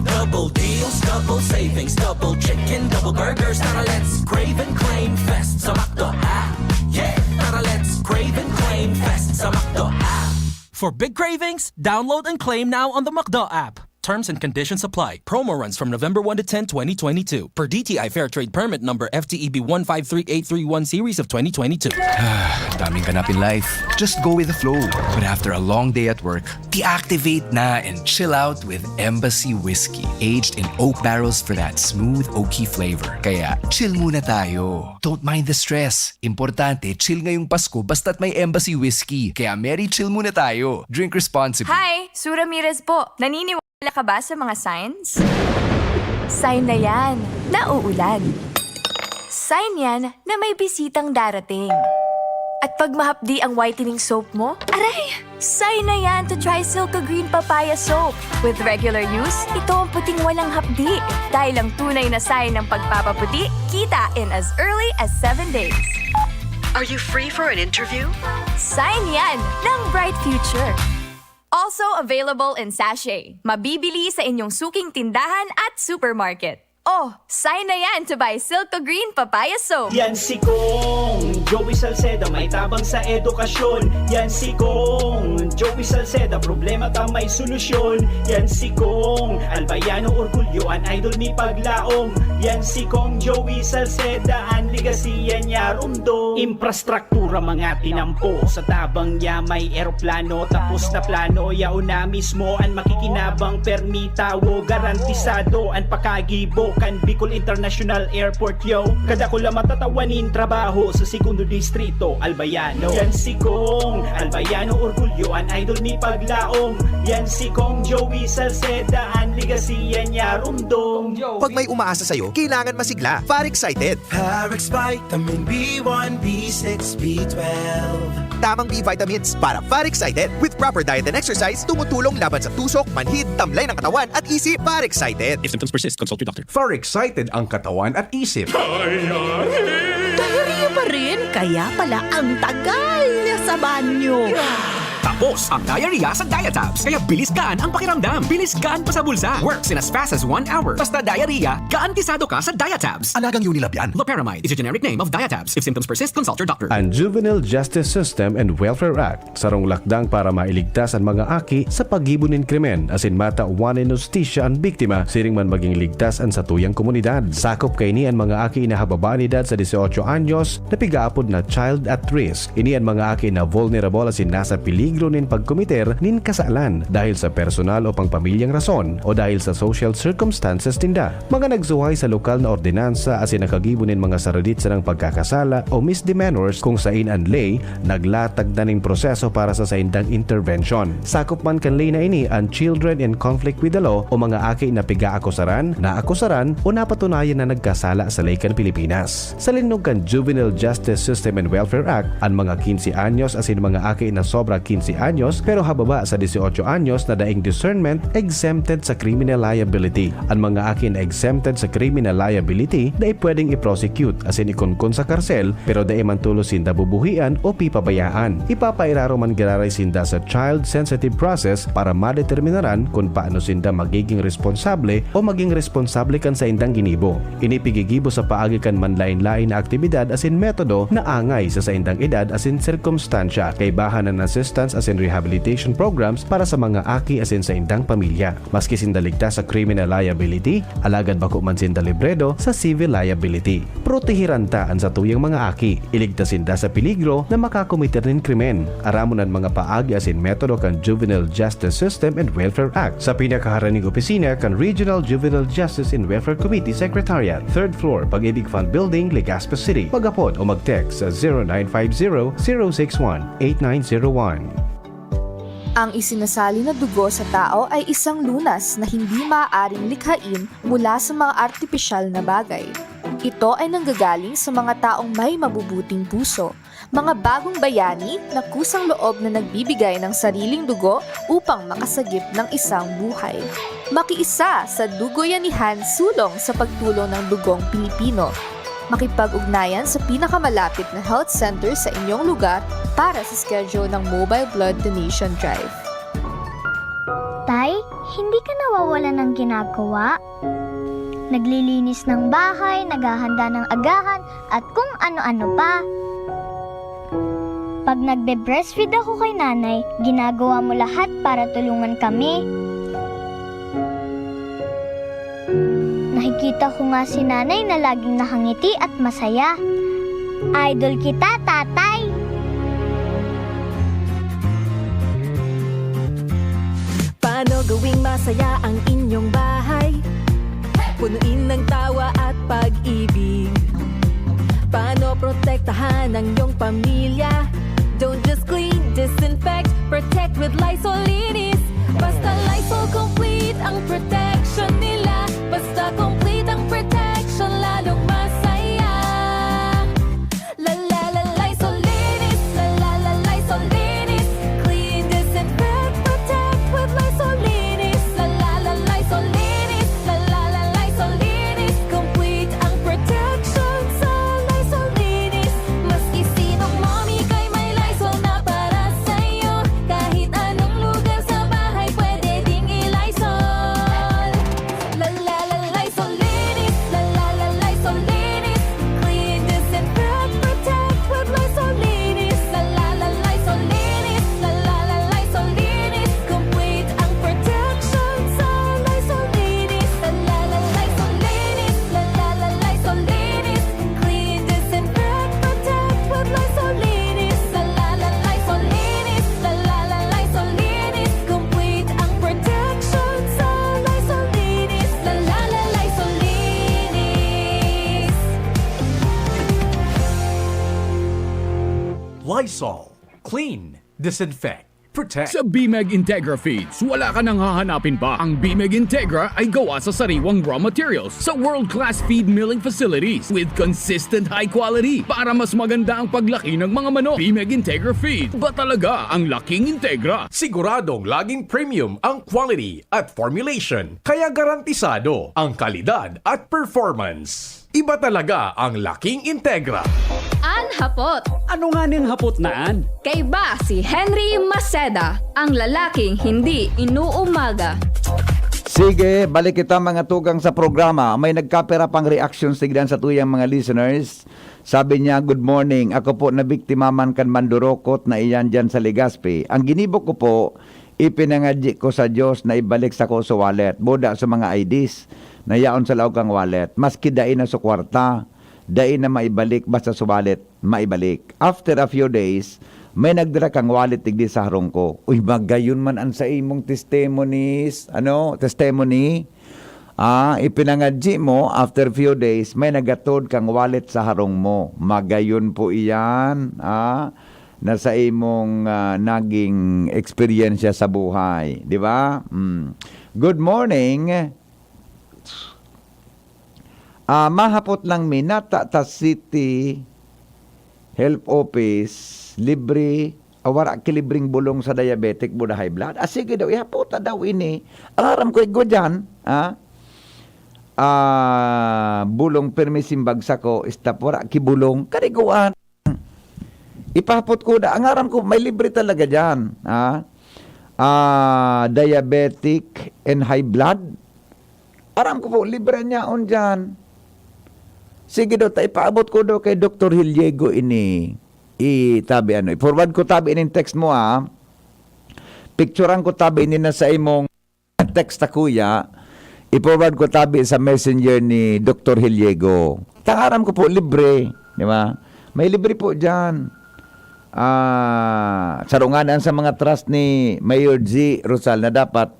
Double deals, double savings, double chicken, double burgers. Tara, let's crave and claim fest sa McDo app. Yeah, tara, let's crave and claim fest sa McDo app. For big cravings, download and claim now on the McDo app. Terms and conditions apply. Promo runs from November 1 to 10, 2022. Per DTI Fair Trade Permit number FTEB 153831 series of 2022. Daming ganap in life. Just go with the flow. But after a long day at work, deactivate na and chill out with Embassy Whiskey. Aged in oak barrels for that smooth oaky flavor. Kaya chill muna tayo. Don't mind the stress. Importante, chill ngayong Pasko basta't may Embassy Whiskey. Kaya merry chill muna tayo. Drink responsibly. Hi! Sue Ramirez po. Naniniwala ka ba sa mga signs? Sign na yan, na uulan. Sign yan na may bisitang darating. At pag mahapdi ang whitening soap mo, aray! Sign na yan to try Silka Green Papaya Soap. With regular use, ito ang puting walang hapdi. Dahil ang tunay na sign ng pagpapaputi, kita in as early as 7 days. Are you free for an interview? Sign yan ng bright future. Also available in sachet. Mabibili sa inyong suking tindahan at supermarket. Oh, sign na yan to buy Silka Green Papaya Soap. Yan si Kong Joey Salceda, may tabang sa edukasyon. Yan si Kong Joey Salceda, problema ka may solusyon. Yan si Kong Albayano, orgulyo, an idol ni Paglaom. Yan si Kong Joey Salceda, ang ligasiya niya rumdo. Infrastruktura mga tinampo, sa tabang niya may eroplano. Tapos na plano, yaon na mismo ang makikinabang permitawo. Garantisado ang pakagibo kan Bicol International Airport, yo. Kada ko lang matatawanin trabaho sa segundo distrito, Albayano. Yan si Kong Albayano, orgulyo, an idol ni Paglaom. Yan si Kong Joey Salceda, ang ligasiya niya rumdong. Pag may umaasa sa'yo, kailangan masigla. Far-Excited. Parex Vitamin B1, B6, B12. Tamang B vitamins para Far-Excited. With proper diet and exercise, tumutulong laban sa tusok, manhid, tamlay ng katawan at isip. Far-Excited. If symptoms persist, consult your doctor. Excited ang katawan at isip. Diarrhea pa rin, kaya pala ang tagal niya sa banyo. Tapos ang diarrhea sa Diatabs. Kaya bilis gaan ang pakiramdam. Bilis gaan pa sa bulsa. Works in as fast as 1 hour. Basta diarrhea, garantisado ka sa Diatabs. Alagang Unilab yan. Loperamide is a generic name of Diatabs. If symptoms persist, consult your doctor. Ang Juvenile Justice System and Welfare Act sarong lakdang para mailigtas ang mga aki sa paggibunin krimen asin mata one inustisya ang biktima siring man maging ligtas ang sa tuyang komunidad. Sakop kay ni ang mga aki na hababa ni edad sa 18 anyos na pigaapod na child at risk. Ini ang mga aki na vulnerable asin nasa peligro nin pagkomiter nin kasalan dahil sa personal o pangpamilyang rason o dahil sa social circumstances tinda. Mga nagsuhay sa lokal na ordinansa asin nakagibo nin mga saradit sa ng pagkakasala o misdemeanors kung sain ang lay naglatag na ning proseso para sa saindang intervention. Sakop man kan lay na ini ang children in conflict with the law o mga aki na piga-akusaran, naakusaran o napatunayan na nagkasala sa laykan Pilipinas. Sa linog kan Juvenile Justice System and Welfare Act, ang mga 15 anyos asin mga aki na sobra 15 13 anyos pero hababa sa 18 anyos na daing discernment exempted sa criminal liability. Ang mga aki na exempted sa criminal liability na pwedeng i-prosecute as in ikunkun sa karsel pero da man tulo sinda bubuhian o pipabayaan. Ipapairaro man gararay sinda sa child-sensitive process para madeterminaran kung paano sinda magiging responsable o maging responsable kan sa indang ginibo. Inipigigibo sa paagi kan manlain-lain na aktibidad as in metodo na angay sa indang edad as in circumstansya kay bahan ng assistance as in rehabilitation programs para sa mga aki as in sa indang pamilya. Maski sinda ligtas sa criminal liability, alagad bako man sinda libredo sa civil liability. Protehiran taan sa tuyang mga aki, iligtas sinda sa peligro na makakomiter ng krimen. Aramunan mga paagi as in metodo kan Juvenile Justice System and Welfare Act sa pinakaharaning opisina kan Regional Juvenile Justice and Welfare Committee Secretariat, 3rd floor, Pag-ibig Fund Building, Legazpi City. Magapod o mag-text sa 0950-061-8901. Ang isinasali na dugo sa tao ay isang lunas na hindi maaaring likhain mula sa mga artipisyal na bagay. Ito ay nanggagaling sa mga taong may mabubuting puso, mga bagong bayani na kusang loob na nagbibigay ng sariling dugo upang makasagip ng isang buhay. Makiisa sa Dugoyanihan sulong sa pagtulong ng dugong Pilipino. Makipag-ugnayan sa pinakamalapit na health center sa inyong lugar para sa schedule ng Mobile Blood Donation Drive. Tay, hindi ka nawawalan ng ginagawa? Naglilinis ng bahay, naghahanda ng agahan, at kung ano-ano pa. Pag nagbe-breastfeed ako kay nanay, ginagawa mo lahat para tulungan kami. Nakikita ko nga si nanay na laging nakangiti at masaya. Idol kita, tatay! Paano gawing masaya ang inyong bahay? Punuin ng tawa at pag-ibig. Paano protektahan ang iyong pamilya? Don't just clean, disinfect, protect with Lysol Linis. Basta Lysol complete ang protection nila. Basta complete ang protection, lalong masaya. La la la Lysol Linis, la la la Lysol Linis. Clean, disinfect, protect with Lysol Linis. La la la Lysol Linis, la la la Lysol Linis. Complete ang protection sa Lysol Linis. Maski sinong mommy kay may Lysol na para sa'yo. Kahit anong lugar sa bahay pwede ding i-Lysol. La la la Lysol Linis, la la la Lysol Linis. Clean, disinfect, protect with Lysol Linis. La la la Lysol Linis, la la la Lysol Linis. Complete ang protection sa Lysol Linis. La la la Lysol Linis, la la la Lysol Linis. Clean, disinfect, protect with Lysol Linis. La la la Lysol Linis, la la la Lysol Linis. Complete ang protection sa Lysol Linis. La la la Lysol Linis. Lysol. Clean. Disinfect. Protect. Sa BMEG Integra Feeds, wala ka nang hahanapin pa. Ang BMEG Integra ay gawa sa sariwang raw materials sa world-class feed milling facilities with consistent high quality para mas maganda ang paglaki ng mga manok. BMEG Integra Feed, ba talaga ang laking Integra? Siguradong laging premium ang quality at formulation, kaya garantisado ang kalidad at performance. Iba talaga ang laking Integra. An hapot. Ano nga ning hapot naan? Kay ba si Henry Maceda, ang lalaking hindi inuumaga. Sige, balik kita mga tugang sa programa. May nagkapera pang reaction sigdan sa tuyang mga listeners. Sabi niya, good morning. Ako po na biktima man kan Mandurokot na iyan dyan sa Legazpi. Ang ginibok ko po, ipinangadji ko sa Diyos na ibalik sa ko sa wallet. Boda sa mga IDs na yaon sa laog kang wallet. Maski dain na sa kwarta, dain na maibalik, basta sa wallet, maibalik. After a few days, may nagdala kang wallet tigdi sa harong ko. Uy, magayon man ang sa imong testimonies. Testimony. Ipinangadji mo, after few days, may nagatod kang wallet sa harong mo. Magayon po iyan. Na sa imong naging experience sa buhay. Di ba? Good morning. Mahapot lang Minata City Health Office, libre awara kilibring bulong sa diabetic buda high blood. Sige daw, ihaputa daw ini. Alam ko igo dyan, bulong permisim bagsa ko, istap wara kibulong, kariguan. Ipapot ko da, ang aram ko, may libre talaga dyan. Diabetic and high blood. Aram ko po, libre niya on dyan. Sige daw, ipaabot ko daw kay Dr. Hiliego ini. Tabi ano, forward ko tabi in text mo picturean ko tabi ini na sa imong text ta kuya, i-forward ko tabi sa messenger ni Dr. Hiliego. Tangaram ko po libre, di ba? May libre po diyan. Sarunganan sa mga trust ni Mayor G. Rosal na dapat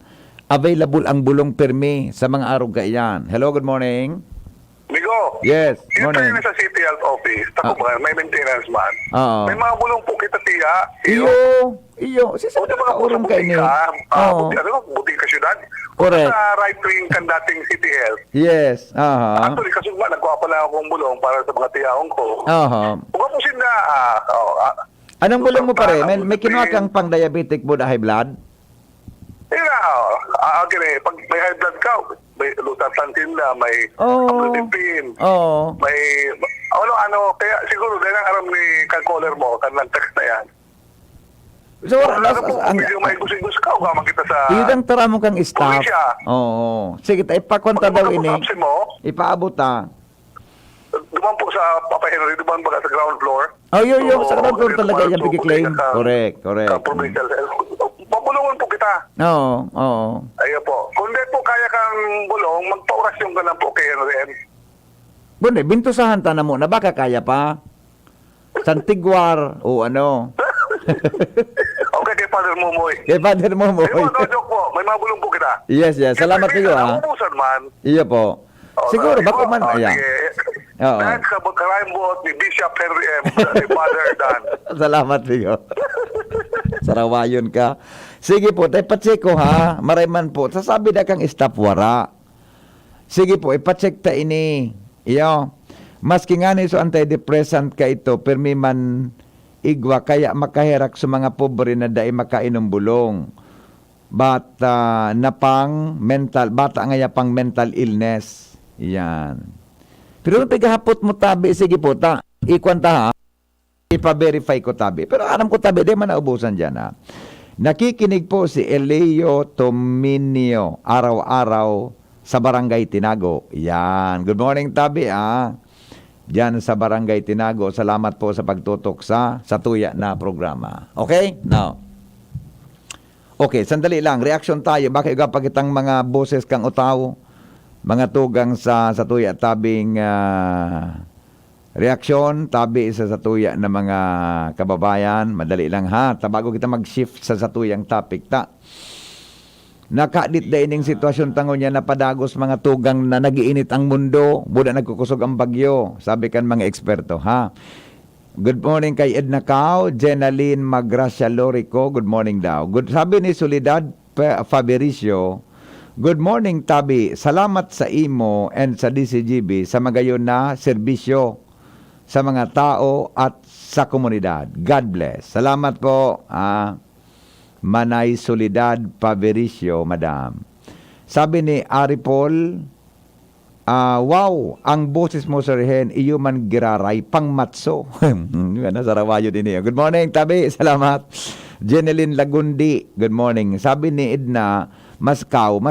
available ang bulong permi sa mga araw kayan. Hello, good morning. Migo. Yes, Dito morning. yun sa City Health Office. Tako ba, may maintenance man. Oo. May mga bulong po kita tiya. Iyo. Si sa mga urong kayo ni. Buti ka syudad. Correct. Sa right-wing kan dating City Health. Yes. Actually, kasugma, nagkuha pa lang akong bulong para sa mga tiyaong ko. Huwag po sila, Anong bulong mo pare? May kinuha kang pang diabetic buda high blood? Pag may high blood ka, may lutatantin na, may amlodipine, may, kaya siguro dahil ang aram ni caller mo, kanlang text na yan. So, medyo may gusin-gus ka, huwag makita sa... Idang tara mo kang staff. Oo. Sige, ipakwanta daw ini. Ipaabot Duman po sa Papa Henry, duman ba sa ground floor? Sa ground floor talaga yan bigay-claim. Correct. Provincial health. Pabulungan po kita. Oo. Ayun po. Kung di po kaya kang bulong, magpa-orasyon ka lang po kay Henry M. Bunde, bintusahan ta na muna. Baka kaya pa? Santigwar o ano? Okay, kay Father Mumoy. Kay Father Mumoy. No joke po. May mga bulong po kita. Yes. Salamat kayo Naubusan man. Iya po. Siguro, bako man. Ayan. Dahil sa karayang ni Bishop Henry M. ni Father Dan. Salamat kayo. Sarawayon ka. Sige po, ipacheck ko ha. Marayman po. Sasabi na kang istapwara. Sige po, ipacheck ta ini. Iyo. Maski nga ni so antidepressant ka ito, permi man igwa, kaya makahirak sa mga pobre na dai makainom bulong. Bata na pang mental, bata nga pang mental illness. Yan. Pero kung pagkahapot mo tabi, sige po ta, ikwanta ha. Ipa-verify ko tabi. Pero alam ko tabi, di man naubusan dyan ha. Nakikinig po si Elio Tominio araw-araw sa Barangay Tinago. Yan. Good morning tabi Diyan sa Barangay Tinago. Salamat po sa pagtutok sa tuya na programa. Okay? Now. Okay, sandali lang. Reaction tayo. Baka igapagitang mga boses kang utaw. Mga tugang sa tuya tabing reaksyon, tabi sa satuya na mga kababayan. Madali lang ha. Bago kita mag-shift sa satuyang topic nakadit da ining sitwasyon tangon niya na padagos mga tugang na nagiinit ang mundo. Buda nagkukusog ang bagyo. Sabi kan mga eksperto ha. Good morning kay Edna Cao, Jenaline Magracia Lorico. Good morning daw. Sabi ni Soledad Fabericio, good morning Tabi. Salamat sa imo and sa DCGB sa magayon na serbisyo sa mga tao at sa komunidad. God bless. Salamat po. Manay Soledad Pavericio, madam. Sabi ni Ari Paul, wow, ang boses mo Sir Hen, iyo man giraray pang matso. Nasarawayo din niya. Good morning, Tabi. Salamat. Jeneline Lagundi, good morning. Sabi ni Edna, mas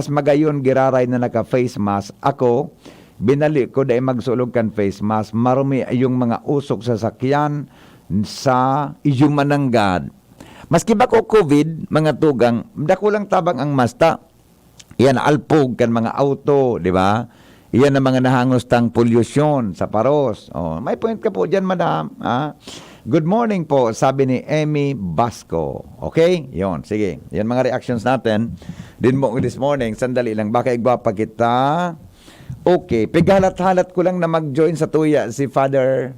magayon giraray na naka-face mask. Ako, binali ko dahil magsulog kan face mask. Marumi yung mga usok sa sakyan sa iyong mananggad. Maski ba ko COVID, mga tugang, dako lang tabang ang masta. Iyan alpog kan mga auto, di ba? Iyan ang mga nahangos tang pollution sa paros. May point ka po dyan, madam. Good morning po, sabi ni Emmy Basco. Okay? Yon, sige. Yan mga reactions natin. Din mo this morning, sandali lang. Baka igwapa kita. Okay, pigalat-halat ko lang na mag-join sa tuya si Father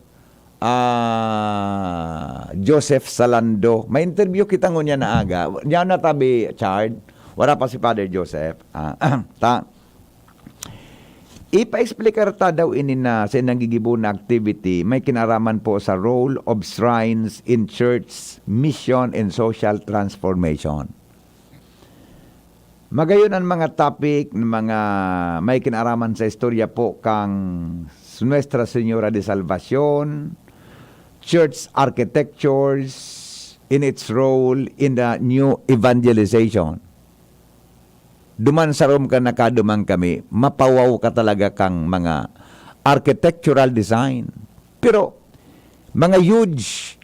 Joseph Salando. May interview kita ngunya na aga. Diyan na tabi, Chard. Wala pa si Father Joseph. Ipa-explicar ta daw ini na sa nangigibo na activity may kinaraman po sa role of shrines in church, mission, and social transformation. Magayon ang mga topic ng mga may kinaraman sa istorya po kang Nuestra Señora de Salvación, church architectures in its role in the new evangelization. Duman sa room ka nakadumang kami, mapawaw ka talaga kang mga architectural design. Pero, mga huge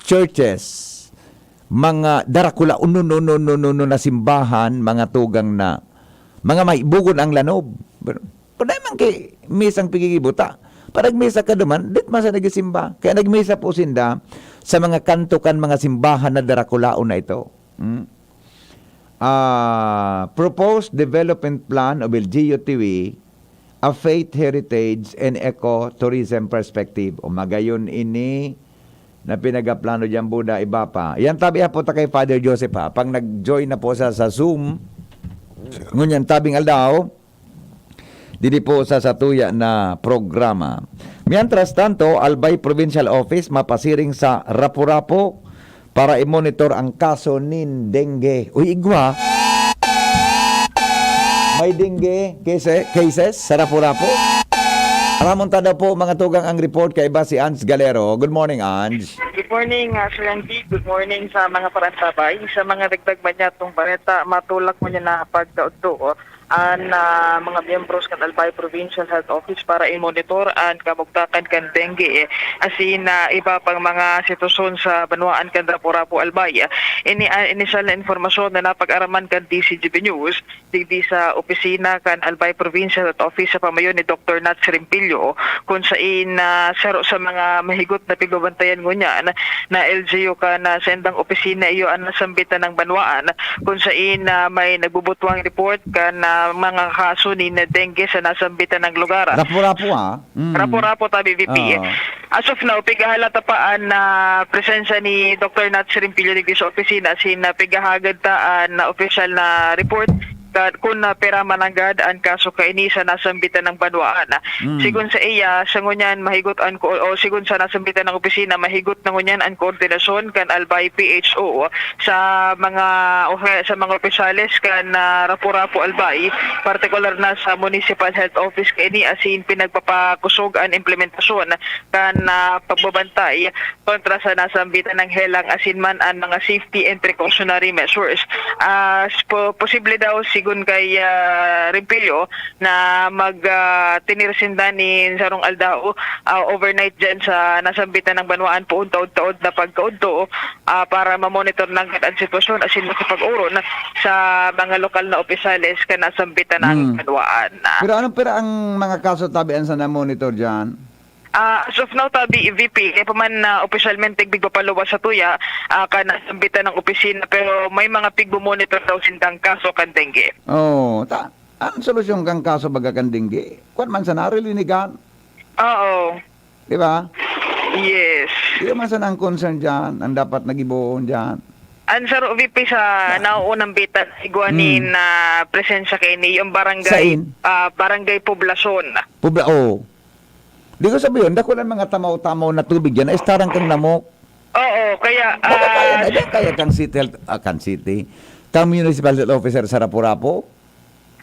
churches, mga darakula, na simbahan, mga tugang na, mga maibugon ang lanob. Pero, naman kay misang pigigibuta. Parang misa ka duman, dit masa nagisimba. Kaya nagmisa po sinda sa mga kantukan, mga simbahan na darakulaon na ito. Proposed Development Plan of LGUTV, a Faith Heritage and Eco-Tourism Perspective. O magayon ini na pinagaplano dyan Buda, iba pa. Yan tabi po ta kay Father Joseph ha. Pag nag-join na po sa Zoom, ngunyan tabing aldaw, dili po sa satuya na programa. Mientras tanto, Albay Provincial Office mapasiring sa Rapu-Rapu para i-monitor ang kaso nin dengue. Uy, igwa. May dengue cases sa Rapu-Rapu. Ramon tada po mga tugang ang report kay iba si Ange Galero. Good morning, Ange. Good morning, Sir Andy. Good morning sa mga parantabay. Sa mga dagdag ba niya itong baleta, matulak mo niya na pagdaod ang mga miyembros kan Albay Provincial Health Office para i-monitor ang kamugtakan kan dengue asin iba pang mga sitwasyon sa Banwaan kan Rapu-Rapu Albay. Initial na informasyon na napag-araman kan DCGB News digdi sa opisina kan Albay Provincial Health Office sa pamayon ni Dr. Nats Rimpilyo kung saan saro sa mga mahigot na pigbabantayan ngunyan na LGU kan sendang opisina iyo ang nasambitan ng Banwaan kung saan may nagbubutwang report kan mga kaso ni dengue sa nasambitan ng lugar. Rapu-Rapu Rapu-Rapu tabi VP. As of now, pigahalata pa na presensya ni Dr. Nats Rimpilyo digdi sa opisina sin pigahagad ta na official na report kung pera mananggad ang kaso kaini sa nasambitan ng Banwaan. Sigun sa iya, sa ngunyan mahigot o sigun sa nasambitan ng opisina, mahigot na ngunyan ang koordinasyon kan Albay PHO sa mga opisyales kan Rapu-Rapu Albay, partikular na sa Municipal Health Office kaini asin pinagpapakusog ang implementasyon kan pagbabantay kontra sa nasambitan ng helang asin man ang mga safety and precautionary measures. Posible daw sigun kay Rimpilyo na tinirsinda ni Sarong Aldao overnight dyan sa nasambitan ng Banwaan po taod-taod na pagkaudto para mamonitor ng ang sitwasyon asin makipag-uron sa mga lokal na opisales ka nasambitan ng Banwaan. Pero anong ang mga kaso tabian sa na-monitor dyan? As of now, tabi, VP, kaya pa man opisyalmente bigpapaluwas sa tuya, nasambitan ng opisina, pero may mga pigbo-monitor daw sindang kaso kan dengue. Ang solusyon kang kaso baga kan dengue? Kwan man sa narilinigan? Oo. Di ba? Yes. Di man sa nang concern dyan, ang dapat nagibuon dyan. Answer VP sa nauunang bitan iguanin na presensya kay ni yung barangay barangay poblasyon. Di ko sabihin, dako lang mga tamaw-tamaw na tubig yan, estarang kang namok. Oo, kaya kaya kang city, kang municipal health officer sa Rapu-Rapu.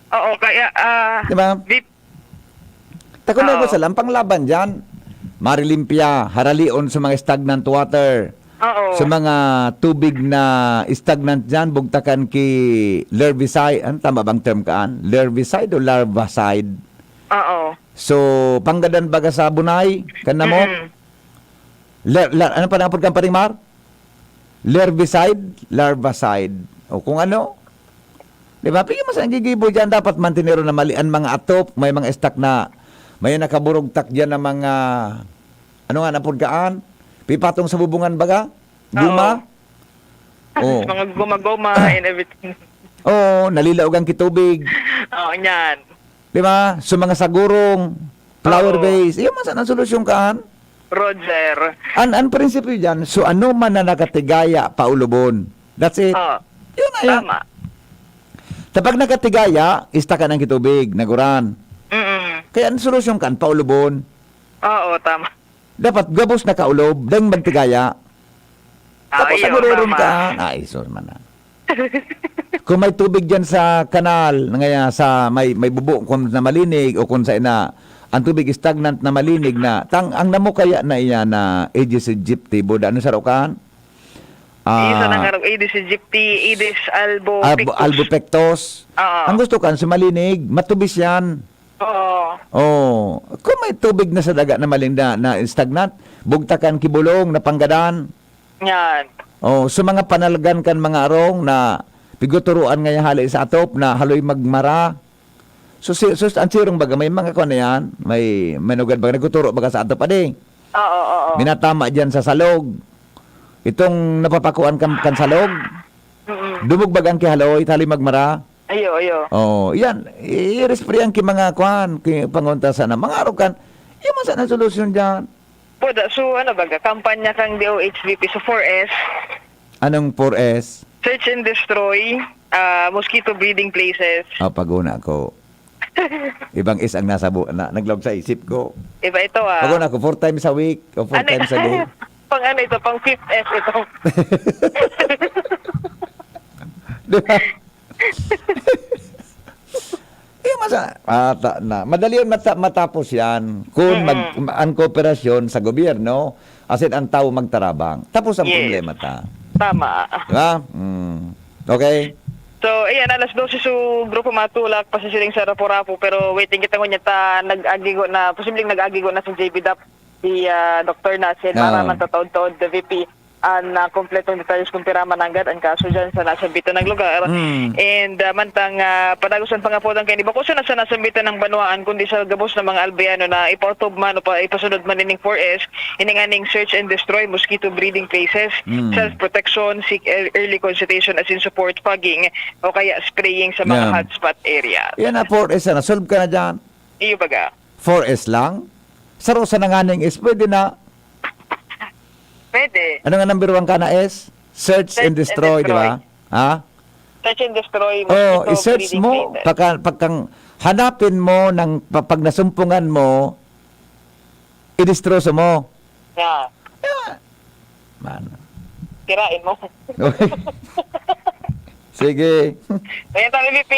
Oo, kaya diba? Tako na ko sa lampang laban dyan. Marilimpia, haralion sa mga stagnant water. Sa mga tubig na stagnant dyan, bugtakan ki larvicide. Ano tama bang term kaan? Larvicide o larvicide? Oo. So, panggadan baga sa bunay, kan mo? Ano pa napod kang parimar? Larvicide. O kung ano? Diba? Pigyan mo sa gigibo dyan, dapat mantinero na malian mga atop, may mga stock na, may nakaburog tak dyan na mga, ano nga, napodkaan? Pipatong sa bubungan baga? Guma? Mga guma-guma and everything. Nalilaog ang kitubig. Yan. Diba? So mga sagurong, flower base, iyon man saan ang solusyon kaan? Roger. Ang prinsipyo dyan, so ano man na nakatigaya paulubon. That's it. Yun na yan. Tama. Tapag nakatigaya, istakan ang kitubig, naguran. Kaya ang solusyon kan, paulubon. Oo, tama. Dapat gabos na kaulob, dang magtigaya. Tapos iyo, nagururon tama. ka. Ay, sorry man na. Kung may tubig dyan sa kanal, ngaya sa may bubo kung na malinig o kung sa ina, ang tubig stagnant na malinig na, ang namo kaya na iya na Aedes aegypti, boda, ano sa rokan? Isa nang araw, Aedes aegypti, Aedes albopictus. Albopictus. Ang gusto kan, sumalinig, matubis yan. Oo. Kung may tubig na sa daga na malinda na stagnant, bugtakan kibulong na panggadan. Yan. So mga panalgan kan mga arong na piguturuan nga hali sa atop na haloy magmara. So ang sirong baga, may mga kuan na yan, may manugad baga, naguturo baga sa atop adi. Oo. Minatama dyan sa salog. Itong napapakuan kan salog, dumog bagang kihaloy, haloy magmara. Ayo. Yan. I-respray ang mga kuan, pangunta sana. Mga araw kan, yung masana solusyon dyan. Boda, so ano baga, kampanya kang DOHVP sa 4S. Anong 4S? Search and destroy, mosquito breeding places. Paguna ko. Ibang is ang naglog sa isip ko. Iba ito Paguna ko, 4 times a week o 4 times a day. Pang ano ito, pang 5th S ito. Diba? Madali yun matapos yan kung ang kooperasyon sa gobyerno asin ang tao magtarabang. Tapos ang problema ta. Tama. Diba? Okay? So, ayan, alas 12 so grupo matulak pa sa siling sa Rapo-Rapo pero waiting kita ngunya ta nag-agigo na, posibleng nag-agigo na sa JBDAP si Dr. Nasir para matataod-taod the VP na kompletong detalles kung pirama nanggad ang kaso dyan sa nasambitan ng lugar. And mantang padagusan pa nga po ng kayo, bako sa nasa nasambitan ng Banwaan kundi sa gabos ng mga albayano na ipautob man o ipasunod man ining 4S, ininganing search and destroy mosquito breeding places, self-protection, seek early consultation as in support fogging o kaya spraying sa mga hotspot area. Yan na 4S na. Solve ka na dyan. Iyo baga. 4S lang? Saro sa nanganing is pwede na. Pwede. Ano nga number 1 ka na S? Search and destroy, di ba? Ha? Search and destroy. I-search mo. Pagkang hanapin mo ng pag nasumpungan mo, i-destroy mo. Yeah. Man. Kirain mo. Sige. Ngayon tayo, VP,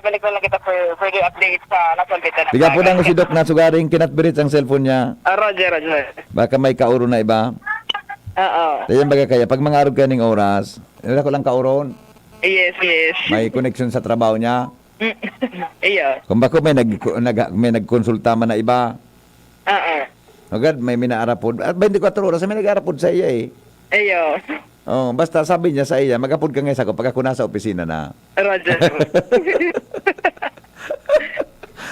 balik na lang kita for further updates sa nasalbitan. Bigyan po lang si Doc na sugaring kinatbirit ang cellphone niya. Roger. Baka may kauro na iba. Oo. Dayan baga kaya, pag mga arog kaning oras, nila ko lang kauron. Yes. May connection sa trabaho niya. Iya. Kung bako may nagkonsulta man na iba. Agad, may minaarapod. At 24 oras, may nag-arapod sa iya eh. Iyo. Basta sabi niya sa iya, mag-apod ka ngayon sa ako pag ako nasa opisina na. Roger.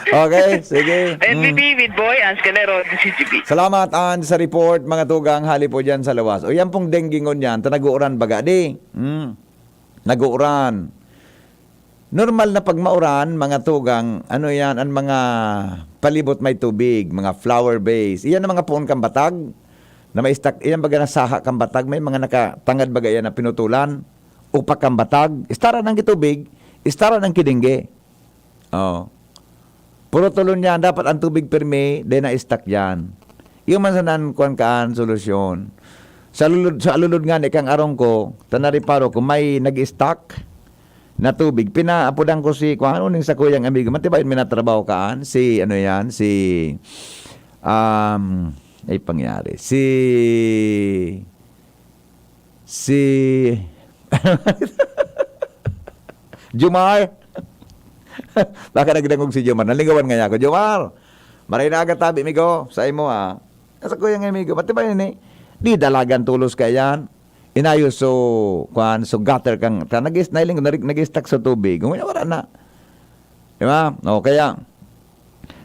Okay, sige. NBB with Boy, Ans Calero, CGP. Salamat, An, sa report. Mga tugang, hali po dyan sa lawas. O yan pong denggingon yan, nag-uuran baga di. Nag-uuran. Normal na pag mauran, mga tugang, ano yan, ang mga palibot may tubig, mga flower base. Iyan ang mga puon kang batag, na may istak, iyan baga nasaha kang batag, may mga nakatangad baga yan na pinutulan, upak kang batag, istara ng kitubig, istara ng kidingge. Puro tulon yan, dapat ang tubig permi, de na istak yan. Yung mansanan kuan kaan solusyon. Sa alulod nga ni kang arong ko, tanari paro kung may nag-stack na tubig, pinaapudan ko si kuan uning sa kuyang amigo, matibayin minatrabaho kaan si ano yan, si ay pangyari. Si Jumar. Baka nagdangog si Jumar. Nalingawan nga niya ako. Jumar, maray na agad tabi, amigo. Sa imo, Nasa ko yung amigo. Pati ba yun eh? Di dalagan tulos ka yan. Inayos so gutter kang, nag-stack sa tubig. Kung wala na. Diba? Kaya,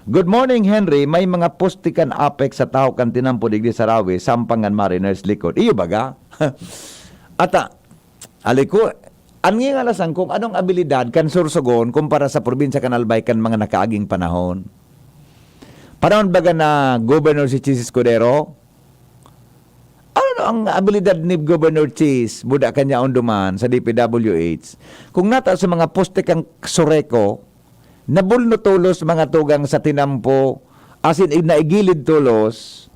good morning, Henry. May mga pustikan apex sa tao kan tinampo digdi sa Rawi, sampangan mariners likod. Iyo baga? Ata, aliko, ang ngingalasan kung anong abilidad kan sursugon kumpara sa probinsya kan Albay kan mga nakaaging panahon. Panahon baga na Governor si Chis Escudero, Ano ang abilidad ni Governor Cheese, buda kanya on duman sa DPWH, kung nata sa mga poste kang sureko, nabulno tulos mga tugang sa tinampo, asin naigilid tulos,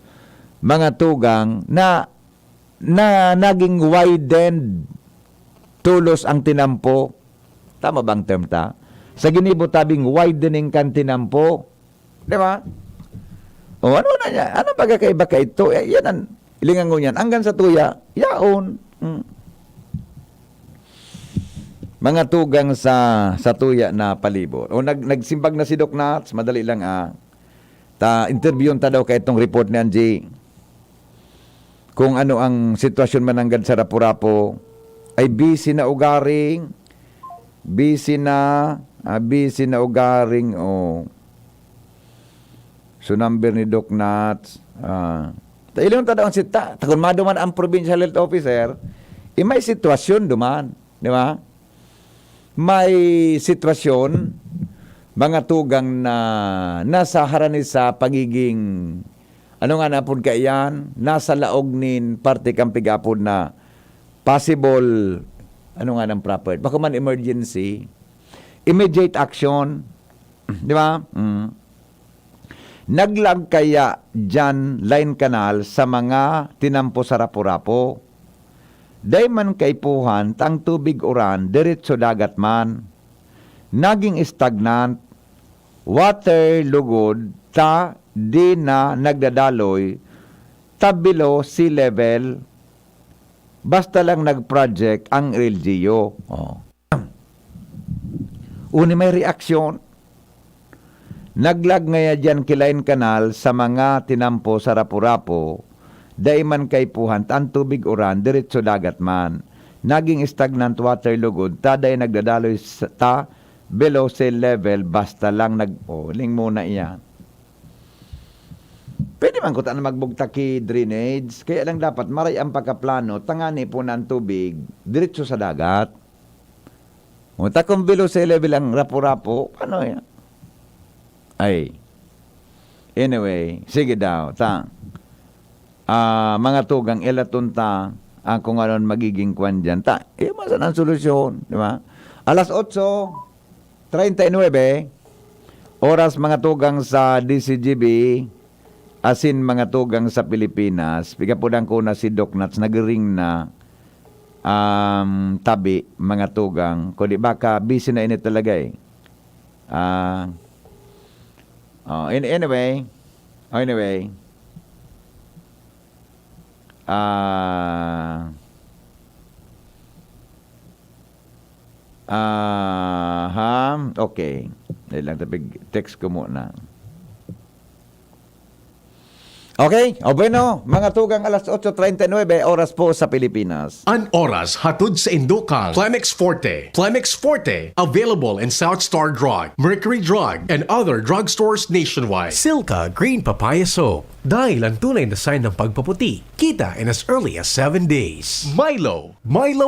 mga tugang na naging widened tulos ang tinampo. Tama bang term ta? Sa ginibo tabing widening kan tinampo. Di ba? O ano na niya? Ano pagkakaiba ka ito? Yan ang ilingan ko yan. Hanggang sa tuya, yaon. Mga tugang sa tuya na palibot. O nagsimbag na si Doc Nats, madali lang interviewon ta daw kay itong report ni Angie. Kung ano ang sitwasyon mananggad sa Rapu-Rapu, ay busy na ugaring, so number ni Doc Nats, ilang tadaw ang sita, kung maduman ang provincial health officer, may sitwasyon duman, di ba? May sitwasyon, mga tugang na nasa harani sa pagiging, ano nga na po kaiyan, nasa laog nin parte kang pigapod na possible, ano nga ng proper, baka man emergency, immediate action, di ba? Naglag kaya dyan line canal sa mga tinampo sa Rapu-Rapu. Day man kaipuhan, tang tubig uran, diretso dagat man. Naging stagnant, water lugod, di na nagdadaloy, below sea level, basta lang nag-project ang LGU. Uni may reaksyon. Naglag ngaya dyan kilain kanal sa mga tinampo sa Rapu-Rapu, day man kaipuhan, ang tubig uran, diretso dagat man. Naging stagnant water lugod, day nagdadaloy below sea level, basta lang ling muna iyan. Pwede man ko na magbugtaki drainage, kaya lang dapat maray ang pagkaplano, tangani po ng tubig, diretso sa dagat. Munta kung below sea level ang Rapu-Rapu, ano yan? Ay, anyway, sige daw, mga tugang ilatunta ang kung ano magiging kwan dyan. Masan ang solusyon, di ba? Alas 8:39, oras mga tugang sa DCGB, asin mga tugang sa Pilipinas, pigapudang ko na si Doc Nats, nagring na tabi, mga tugang, kundi baka busy na ini talaga anyway, okay. Dahil lang text ko muna. Okay, o bueno, mga tugang alas 8:39, oras po sa Pilipinas. An oras hatod sa Indukang Plemex Forte. Plemex Forte, available in South Star Drug, Mercury Drug, and other drugstores nationwide. Silka Green Papaya Soap. Dahil ang tunay na sign ng pagpaputi, kita in as early as 7 days. Milo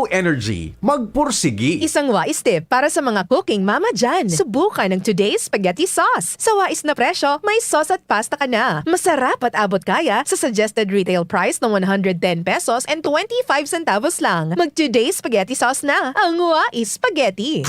Energy, magpursigi. Isang wais tip para sa mga cooking mama dyan. Subukan ng today's spaghetti sauce. Sa wais na presyo, may sauce at pasta ka na. Masarap at abot kaya sa suggested retail price ng 110 pesos and 25 centavos lang. Mag today's spaghetti sauce na. Ang wais spaghetti.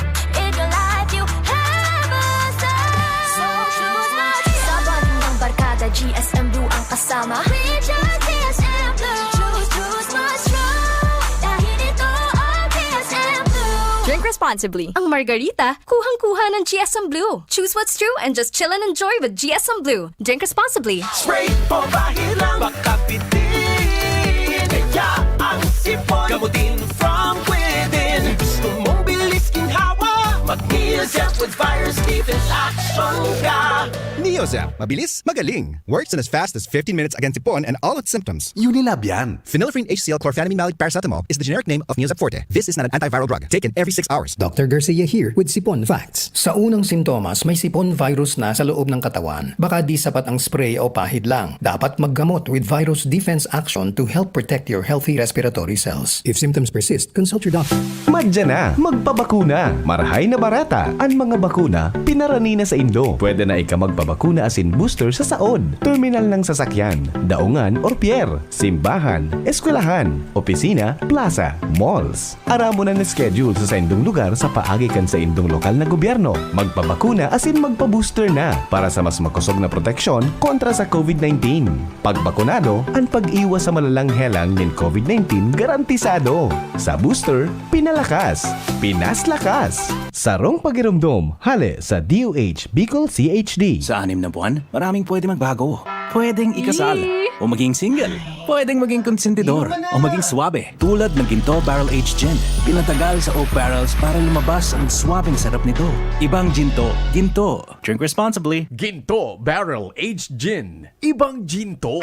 GSM Blue ang kasama. GSM Blue. Choose mas strong. Dahil ito ang GSM Blue. Drink responsibly. Ang margarita, kuhang-kuha ng GSM Blue. Choose what's true and just chill and enjoy with GSM Blue. Drink responsibly. Spray po bahid lang, baka bitin. Kaya ang sipon, gamutin from within. Gusto mong bilis ginhawa, mag-Neozep with virus defense action ka. Neozep, mabilis, magaling. Works in as fast as 15 minutes against sipon and all its symptoms. Unilab yan. Phenylephrine HCl chlorphenamine malic paracetamol is the generic name of Neozep Forte. This is not an antiviral drug. Taken every 6 hours. Dr. Garcia here with Sipon Facts. Sa unang sintomas, may sipon virus na sa loob ng katawan. Baka di sapat ang spray o pahid lang. Dapat maggamot with virus defense action to help protect your healthy respiratory cells. If symptoms persist, consult your doctor. Madya na, magpabakuna. Marahay na barata. Ang mga bakuna, pinarani na sa Indo. Pwede na ika magpabakuna pagbakuna asin booster sa saod, terminal ng sasakyan, daungan or pier, simbahan, eskwelahan, opisina, plaza, malls. Aramo na schedule sa indong lugar sa paagi kan sa indong lokal na gobyerno. Magpabakuna asin magpa-booster na para sa mas makusog na proteksyon kontra sa COVID-19. Pagbakunado, ang pag-iwas sa malalang helang ng COVID-19 garantisado. Sa booster, pinalakas, pinaslakas. Sarong pagirumdom, hale sa DOH Bicol CHD. Sa 6 na buwan, maraming pwede magbago. Pwedeng ikasal, o maging single. Pwedeng maging konsentidor, o maging swabe. Tulad ng Ginto Barrel Aged Gin. Pinatagal sa oak barrels para lumabas ang swabing sarap nito. Ibang Ginto, Ginto. Drink responsibly. Ginto Barrel Aged Gin. Ibang Ginto.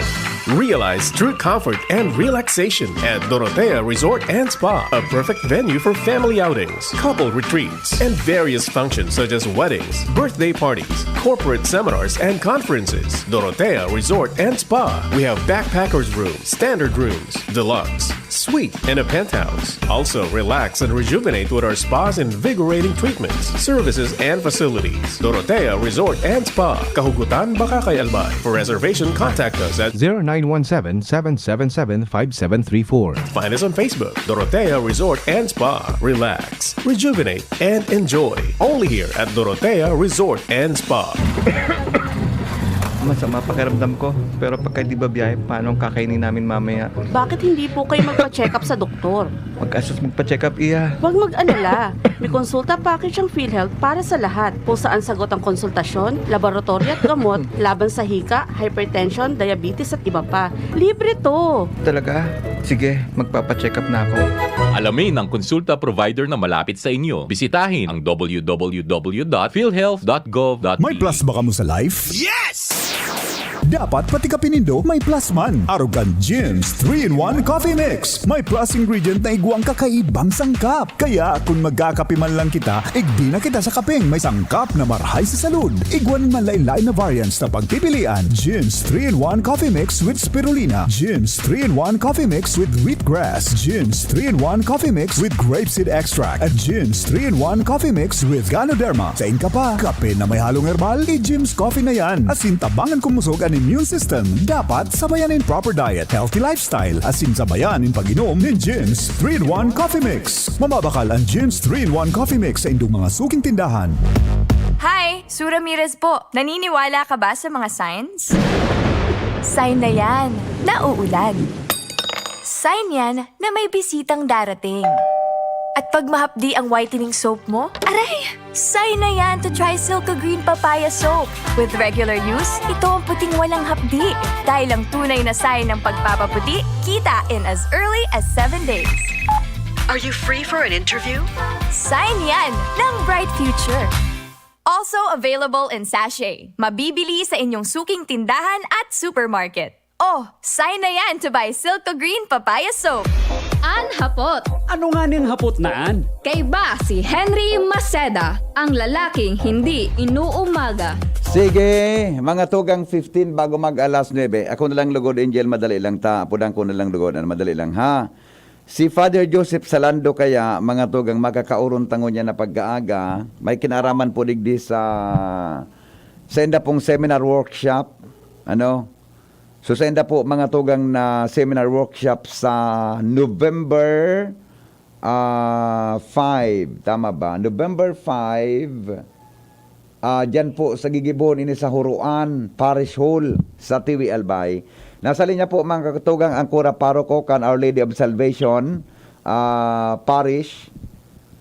Realize true comfort and relaxation at Dorotea Resort and Spa, a perfect venue for family outings, couple retreats, and various functions such as weddings, birthday parties, corporate seminars, and conferences. Dorotea Resort and Spa. We have backpackers rooms, standard rooms, deluxe, suite, and a penthouse. Also, relax and rejuvenate with our spa's invigorating treatments, services, and facilities. Dorotea Resort and Spa, Kahugutan, Bakakay, Albay. For reservation, contact us at 0917-777-5734. Find us on Facebook, Dorotea Resort and Spa. Relax, rejuvenate, and enjoy. Only here at Dorotea Resort and Spa. Masama pakiramdam ko. Pero pagka di ba biyahe, paano ang kakainin namin mamaya? Bakit hindi po kayo magpa-check up sa doktor? Mag-asos magpa-check up, iya. Huwag mag-alala. May konsulta package ang PhilHealth para sa lahat. Kung saan sagot ang konsultasyon, laboratory at gamot, laban sa hika, hypertension, diabetes at iba pa. Libre to. Talaga? Sige, magpapa-check up na ako. Alamin ang konsulta provider na malapit sa inyo. Bisitahin ang www.philhealth.gov.ph. May plus ba ka mo sa life? Yes! Dapat pati ka pinindo may plus man. Arrogant Gyms 3-in-1 Coffee Mix. May plus ingredient na iguang kakaibang sangkap. Kaya kung magkakape man lang kita, igdi na kita sa kapeng may sangkap na marhay sa salud. Iguanin man lain-lain na variants na pagpipilian. Gyms 3-in-1 Coffee Mix with Spirulina. Gyms 3-in-1 Coffee Mix with Wheatgrass. Gyms 3-in-1 Coffee Mix with Grapeseed Extract. At Gyms 3-in-1 Coffee Mix with Ganoderma. Sa ka pa, kape na may halong herbal, i-Gyms Coffee na yan. Asin tabangan kumusog ang immune system. Dapat sabayanin proper diet, healthy lifestyle, asin sabayanin pag-inom ng Gyms 3-in-1 Coffee Mix. Mamabakal ang Gyms 3-in-1 Coffee Mix sa indong mga suking tindahan. Hi! Sue Ramirez po. Naniniwala ka ba sa mga signs? Sign na yan, nauulan. Sign yan na may bisitang darating. At pag mahapdi ang whitening soap mo, aray! Sign na yan to try Silka Green Papaya Soap. With regular use, ito ang puting walang hapdi. Dahil ang tunay na sign ng pagpapaputi, kita in as early as 7 days. Are you free for an interview? Sign yan ng bright future. Also available in sachet. Mabibili sa inyong suking tindahan at supermarket. Oh, sign na yan to buy Silka Green Papaya Soap. An hapot. Ano nga niyang hapot naan? Kay ba si Henry Maceda, ang lalaking hindi inuumaga. Sige, mga tugang 15 bago mag-alas 9. Ako na lang lugod, Angel, madali lang ta. Pudang ko na lang lugod, madali lang ha. Si Father Joseph Salando kaya, mga tugang makakaurong tango niya na pag-aaga, may kinaraman po digdi sa enda pong seminar workshop. So sa enda po mga tugang na seminar workshop sa November 5. Tama ba? November 5. Diyan po sa Gigibon, ini sa Huruan Parish Hall sa TV Albay. Nasa linya po mga katugang ang Kura Paroko kan Our Lady of Salvation Parish.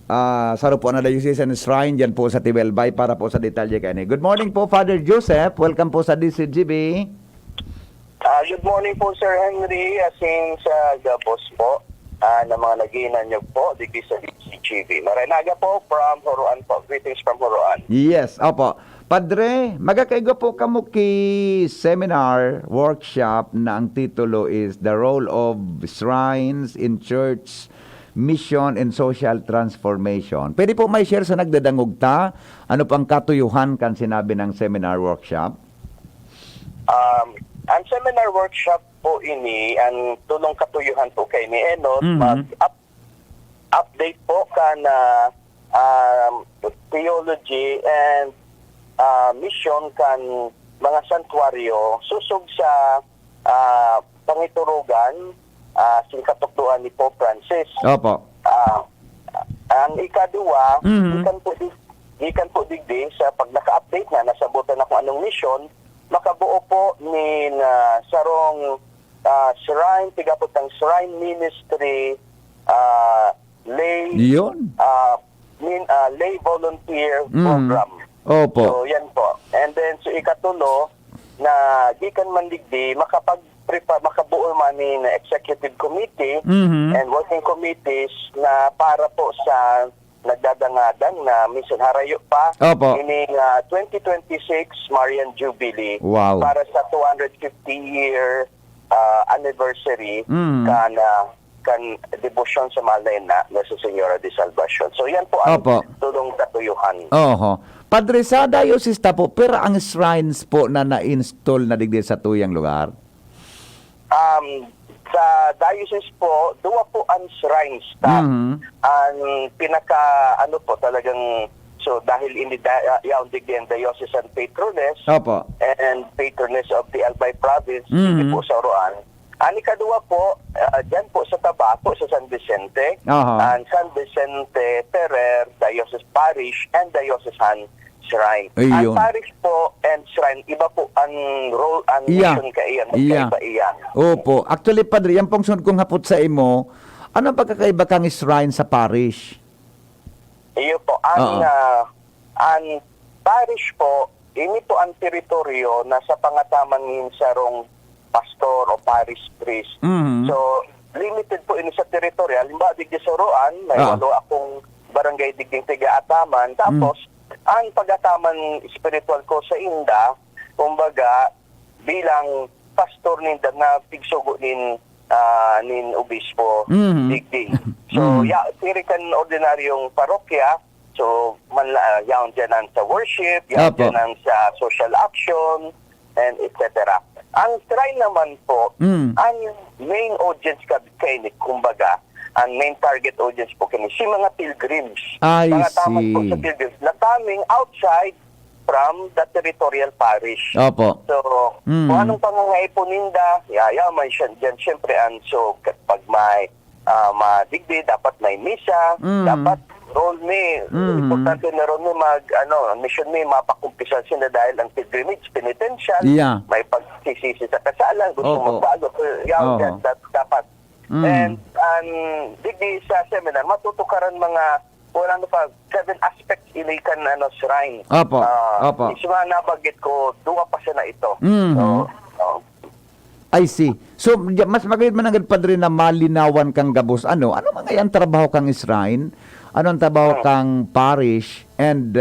Sa po na Diocesan Shrine diyan po sa TV Albay para po sa detalye kayo. Good morning po Father Joseph. Welcome po sa DCGB. Good morning po Sir Henry, asin sa Gabos po na mga nag-iinanyog po dito sa DCGB. Maranaga po from Huruan po. Greetings from Huruan. Yes, opo. Padre, magakaigo po kamo ki seminar workshop na ang titulo is The Role of Shrines in Church Mission and Social Transformation. Pwede po may share sa nagdadangog ta? Ano pang katuyuhan kan sinabi ng seminar workshop? Ang seminar workshop po ini, ang tulong katuyuhan po kay ni Enos, mag-update po ka na theology and mission kan mga santuaryo susog sa pangiturugan singkatukduan ni Pope Francis. Opo. Ang ikaduwa, gikan po digdi sa pag naka-update na nasabutan na kung anong mission, makabuo po ni sarong shrine, tigapot ng shrine ministry, lay Yun. Lay volunteer program. Opo. So yan po. And then so ikatulo na gikan man digdi makabuo man ni na executive committee and working committees na para po sa nagdadangadan na minsan harayo pa Opo. ini 2026 Marian Jubilee Wow. para sa 250-year anniversary kan devotion sa Malena na sa Señora de Salvacion. So yan po ang Opo. tulong katuyuhan. Oho. Padre, sa diocese ta po, pero ang shrines po na na-install na digdi sa tuyang lugar? Sa diocese po, duwa po ang shrines. Ang pinaka, talagang, so dahil ini yaon digdi ang diocesan patroness Opo. and patroness of the Albay province, hindi po sa Roan. Ang ikaduwa po, dyan po sa Tabaco, sa San Vicente, Aha. ang San Vicente Ferrer Diocese Parish and Diocesan Shrine. Ayun. Ang parish po and shrine, iba po ang role, ang mission kaiyan, magkaiba iyan. Opo. Actually, Padre, yan pong sunod kong hapot sa imo, ano ang pagkakaiba kang shrine sa parish? Iyo po, ang parish po, ini po ang teritoryo na sa pangataman ng sarong pastor o parish priest. So, limited po ini sa teritoryo. Halimbawa, digdi sa Roan, may walo akong barangay digding tiga-ataman. Tapos, ang pag-ataman spiritual ko sa Inda, kumbaga, bilang pastor ninda na pigsugo nin obispo digdi. So, tirikan ordinaryong parokya, so, yaon dyan sa worship, yaon dyan sa social action, and etc. Ang shrine naman po, ang main audience kini, kumbaga, ang main target audience po kini, si mga pilgrims. Mga taman po sa pilgrims na coming outside from the territorial parish. Opo. So, kung anong pangangay po ninda, yayaman siya dyan, syempre, so, pag may madigdi, dapat may misa, dapat role me, importante na role me mission me, mapakumpisan sila dahil ang pilgrimage, penitential, may pagsisisi sa kasalan, gusto magbago, dapat. And digdi sa seminar, matutukaran mga 7 aspects ilikan shrine. Opo. Isma nabagit ko, duwa pa siya na ito. I see. So, mas magayod man agad, Padre, na malinawan kang gabos. Ano mga yan trabaho kang shrine? Ano ang trabaho kang parish? And,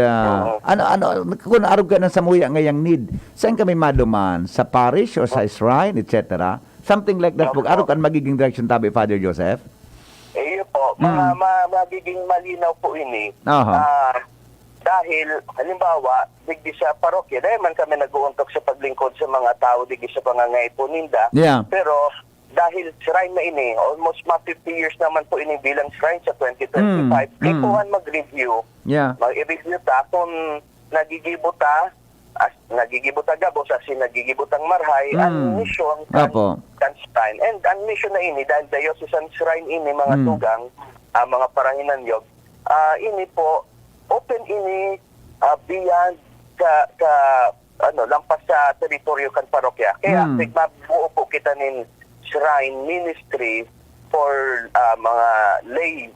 kung naarog ka ng samuya ngayang need, saan kami maduman? Sa parish o sa shrine, etc.? Something like that. Arog kan magiging direction tabi, Father Joseph? Iyo po. Magiging malinaw po ini. Dahil, halimbawa, digdi sa parokya, dahil man kami nag-uuntok sa paglingkod sa mga tao, digdi sa pangangay po ninda. Pero, dahil shrine na ini, almost 50 years naman po ini bilang shrine sa 2025, kipuhan mag-review. Mag-review ta kung nagigibuta gabos asin nagigibutang marhay ang mission kan shrine. And ang mission na ini, dahil diocesan shrine ini, mga tugang, mga paranginan yog, ini po, open ini beyond lampas sa teritoryo kan parokya. Kaya mabuo po kita nin shrine ministry for mga lay.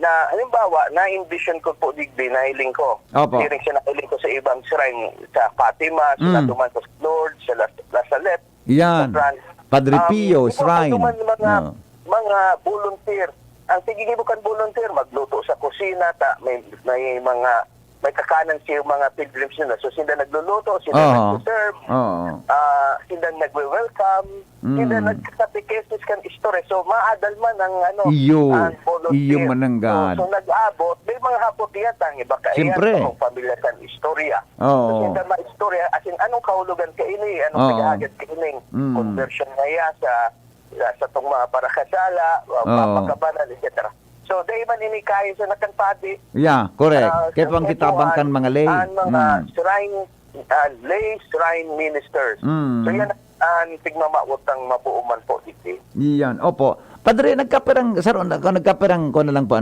Na halimbawa, na-envision ko po digdi, nahiling ko. Hiring siya nahiling ko sa ibang shrine, sa Fatima, sa Duman sa Lord, sa La Salette. Yan. Padre Pio, shrine. Mga volunteer. Ang tigigibukan volunteer, magluto sa kusina, may kakanan siya mga pilgrims nila. So, sila nagluluto, sila nag-serve, sila nagwe-welcome, sila nagkatikesis kan istore. So, maadal man ang volunteer. Iyo mananggad. So, nag-abot, may mga hapot yatang iba kaya ang pamilya kan istorya. So, sila ma-istorya, asin anong kahulugan ka ini, anong pag-agad ka ining conversion ngaya sa itong mga parakasala, mapakabanan, etc. So, dahil man ini kayo sa nakanpati. Correct. Kaya pang kitabang kan mga lay. Ang mga shrine lay shrine ministers. So yan ang tigmamawot ng mabuuman po dito. Iyan, opo. Padre, nagkaperang ko na lang po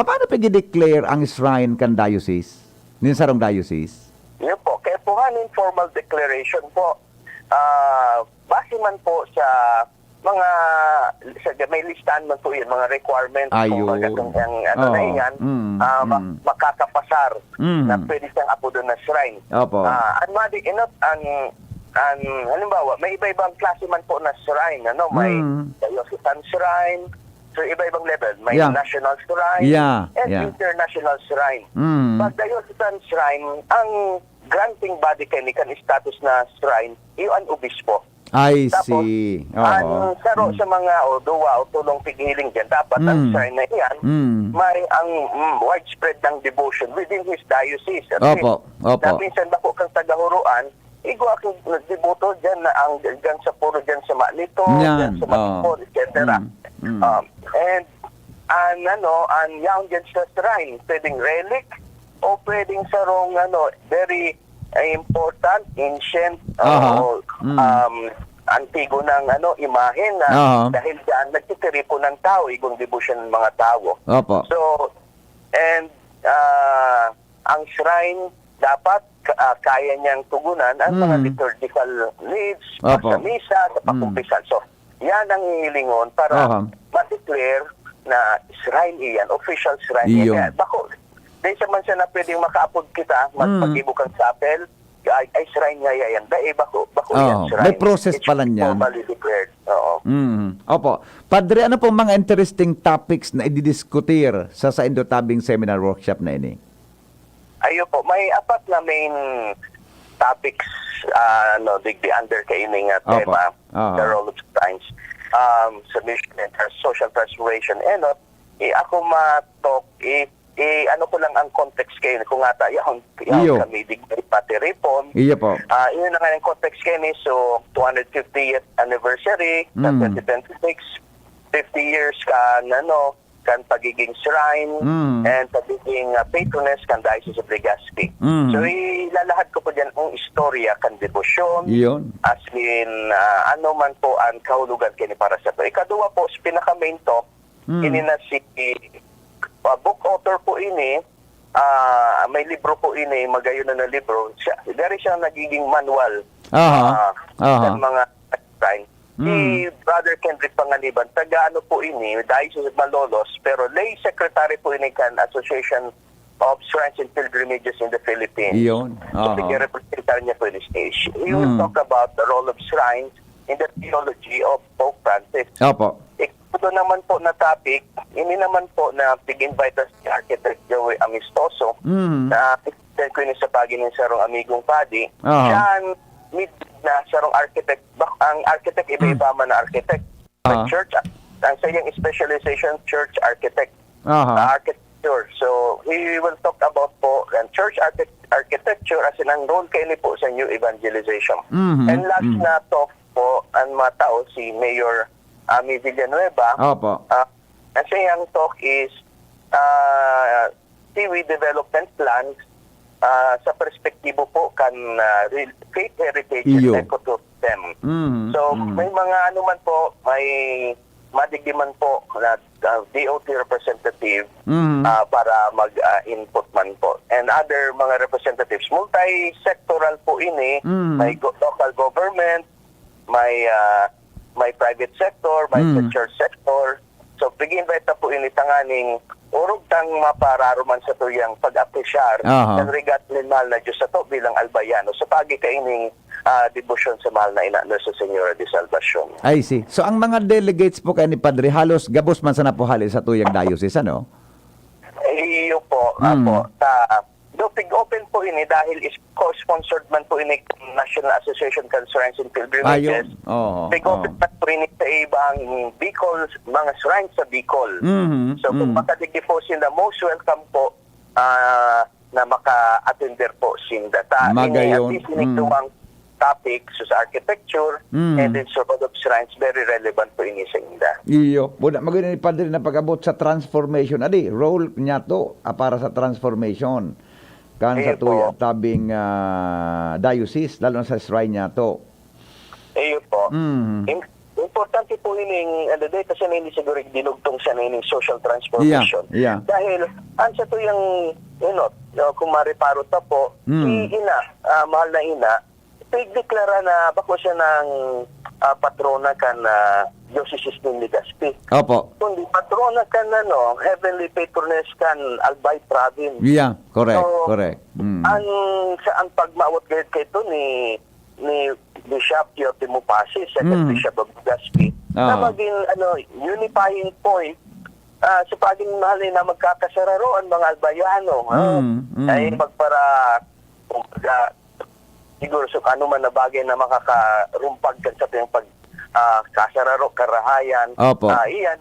paano pag-declare ang shrine kan diocese? Nin sarong diocese? Yun po, kaya po informal declaration po. Base man po sa mga may listahan man po yun, mga requirements kung makakapasar na pwede siyang apo doon na shrine. Opo. Halimbawa, may iba-ibang klase man po na shrine, may diocesan shrine, so iba-ibang level, may national shrine and international shrine. Pag diocesan shrine, ang granting body kay ni kan status na shrine, iyon obispo. I Tapos, see. ang saro sa mga duwa o tulong pighiling dyan, dapat ang shrine na iyan, may ang widespread ng devotion within his diocese. Opo. Na minsan bako kang tagahuruan, igwa kang nagdiboto dyan na ang dyan sa puro dyan sa Malito, dyan sa Matipon, etc. And ang yang dyan sa shrine, pwedeng relic o pwedeng sarong very important, ancient, antigo ng imahe na dahil dyan nagtitiripo ng tao, igong devotion ng mga tao. Opo. So, and ang shrine dapat kaya niyang tugunan ang mga liturgical needs, sa misa, sa pakumpisal. So, yan ang hihilingon para ma-declare na shrine iyan, official shrine iyan. Bako, dahil sa man siya na pwedeng makaapod kita, magpag-ibo kang sapel, ay shrine nga yan. Dahil bako yan shrine. May process pala niyan. Formally declared. Opo. Padre, ano po mga interesting topics na ididiskutir sa Indotabing Seminar Workshop na ini? Ayo po, may apat na main topics digdi under kaining tema, the role of science, submission and social transformation. And ako ma-talk, ano ko lang ang context kayo, kung nga tayo, kami digdi pati reform. Iyo po. Yun na nga yung context kayo, so 250th anniversary, 2026, 50 years kan pagiging shrine and pagiging patroness kan Diocese of Legazpi. So ilalahad ko po dyan ang istorya kan debosyon, as in ano man po ang kahulugan kini para sa to. Ikaduwa po, pinaka-main talk, ini na si book author po ini, may libro po ini, magayon na libro, dari siya nagiging manual sa mga shrine. Si Brother Kendrick Panganiban, taga-ano po ini, Diocese of Malolos, pero lay secretary po ini kan Association of Shrines and Pilgrimages in the Philippines. Iyon. So, representative niya po ini stage. He will talk about the role of shrines in the theology of Pope Francis. Opo. Ito naman po na topic, ini naman po na pig-invite si Architect Joey Amistoso, na ko ini sa paginin sa rong amigong padi. Siya na sarong architect, ang architect iba-iba man na architect. Church, ang sayang specialization, church architect, architecture. So, he will talk about po church architecture as in ang role kayo po sa new evangelization. And last na talk po, ang matao si Mayor Ami Villanueva. Ang sayang talk is Tiwi Development Plans sa perspektibo po kan faith heritage and ecosystem. So may mga ano man po, may madigdiman po na DOT representative para mag-input man po. And other mga representatives, multi-sectoral po ini, may local government, may private sector, may church sector. So pag-invite na po ini tanganing urog tang mapararuman sa tuyang pag-apresyar ng regat ni mahal na Diyos sa to bilang albayano sa pagi kaining debosyon sa mahal na ina sa Señora de Salvacion. I see. So ang mga delegates po kay ni Padre, halos gabos man sa napuhali sa tuyang diocese, ano? Iyo po, pig-open po ini dahil is co-sponsored man po ini National Association of Shrines and Pilgrimages. Pig-open man po ini sa ibang Bicol, mga shrines sa Bicol. So kung makadigdi po sila, most welcome po na maka-attender po sinda. Magayon. At sinigduang topic sa architecture and then sa of shrines, very relevant po ini sa inda. Iyo. Magayon ni Padre na pag-abot sa transformation. Adi, role niya to para sa transformation. kan sa Iyo po. tabing diocese, lalo na sa shrine niya to. Iyo po. Mhm. Importante po ining day kasi na hindi siguro dinugtong sa na ining social transformation. Yeah. Dahil ansa to yung kung mariparo ta po, si ina, mahal na ina, pigdeklara na bako siya ng patrona kan Diocese ni Legazpi. Opo. Kundi patrona kan Heavenly Patroness kan Albay Province. Yeah, correct, So, correct. Ang pagmaawat kay ito ni Bishop Teotimo Pasi, Second Bishop of Legazpi, na maging unifying point sa paging mahal na magkakasararoan mga albayano. Ay magpara siguro so ano man na bagay na makakarumpag kan sa tiyang kasararo, karahayan. Iyan.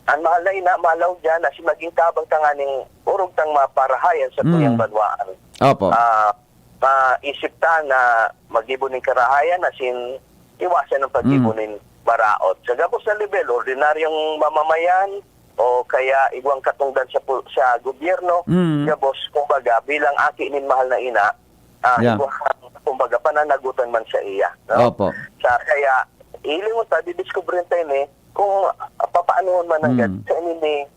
Ang mahal na ina, malaw dyan na si maging tabang tanganing urog tang maparahayan sa tuyang banwaan. Opo. Maisip ta na mag-ibon ng karahayan asin iwasan ng pag-ibon ng baraot. Sa gabos na level, ordinaryong mamamayan o kaya igwang katungdan sa gobyerno, gabos, kumbaga, bilang aki nin mahal na ina, kumbaga, pananagutan man sa iya. No? Opo. Kaya, ilingon ta, didiscoverin tayo kung papaanoon man agad sa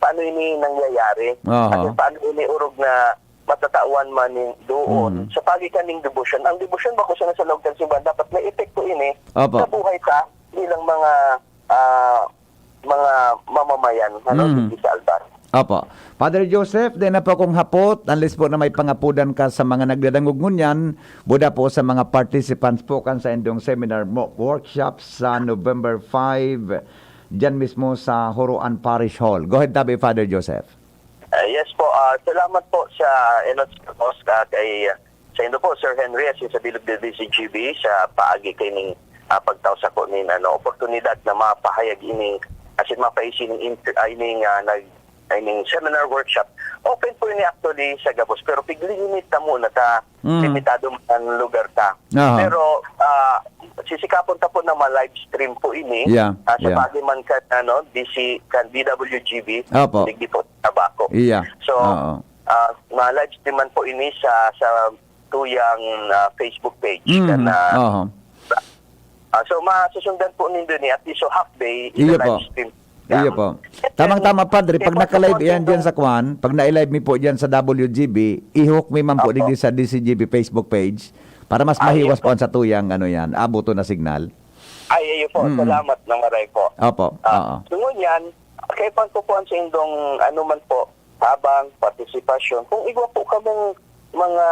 paano ini nangyayari, at paano ini urog na matatawan man doon sa pagitan ng devotion. Ang devotion ba ko sa loob ng simbahan, dapat may epekto ini sa buhay ta bilang mga mamamayan sa altar. Opo. Father Joseph, din na po kong hapot, unless po na may pangapudan ka sa mga nagdadangog ngunyan, buda po sa mga participants po kan sa indong seminar workshop sa November 5, dyan mismo sa Huruan Parish Hall. Go ahead, tabi, Father Joseph. Yes po, salamat po sa kay sa indo po, Sir Henry, asin sa Bilog del DCGB sa paagi kay ning pagtawsa ko nin oportunidad na mapahayag ining asin mapaisin ining seminar workshop. Open po ini actually sa Gabos, pero piglimit ta muna ta, limitado man lugar ta. Pero sisikapon ta po na ma-live stream po ini sa pagi man kan DC kan DWGB, digdi po tabako. So ma-live stream man po ini sa tuyang Facebook page so masusundan po nindo ni at least so half day live stream. Iyo po. Tamang-tama, Padre. Pag naka-live yan dyan sa Kwan, pag na-live mi po dyan sa WGB, i-hook mi man po digdi sa DCGB Facebook page para mas mahiwas po sa tuyang abuto na signal. Ay, iyo po. Salamat ng maray po. Opo. Tungon yan, kaya pan po sa indong man po, habang partisipasyon. Kung igwa po kaming mga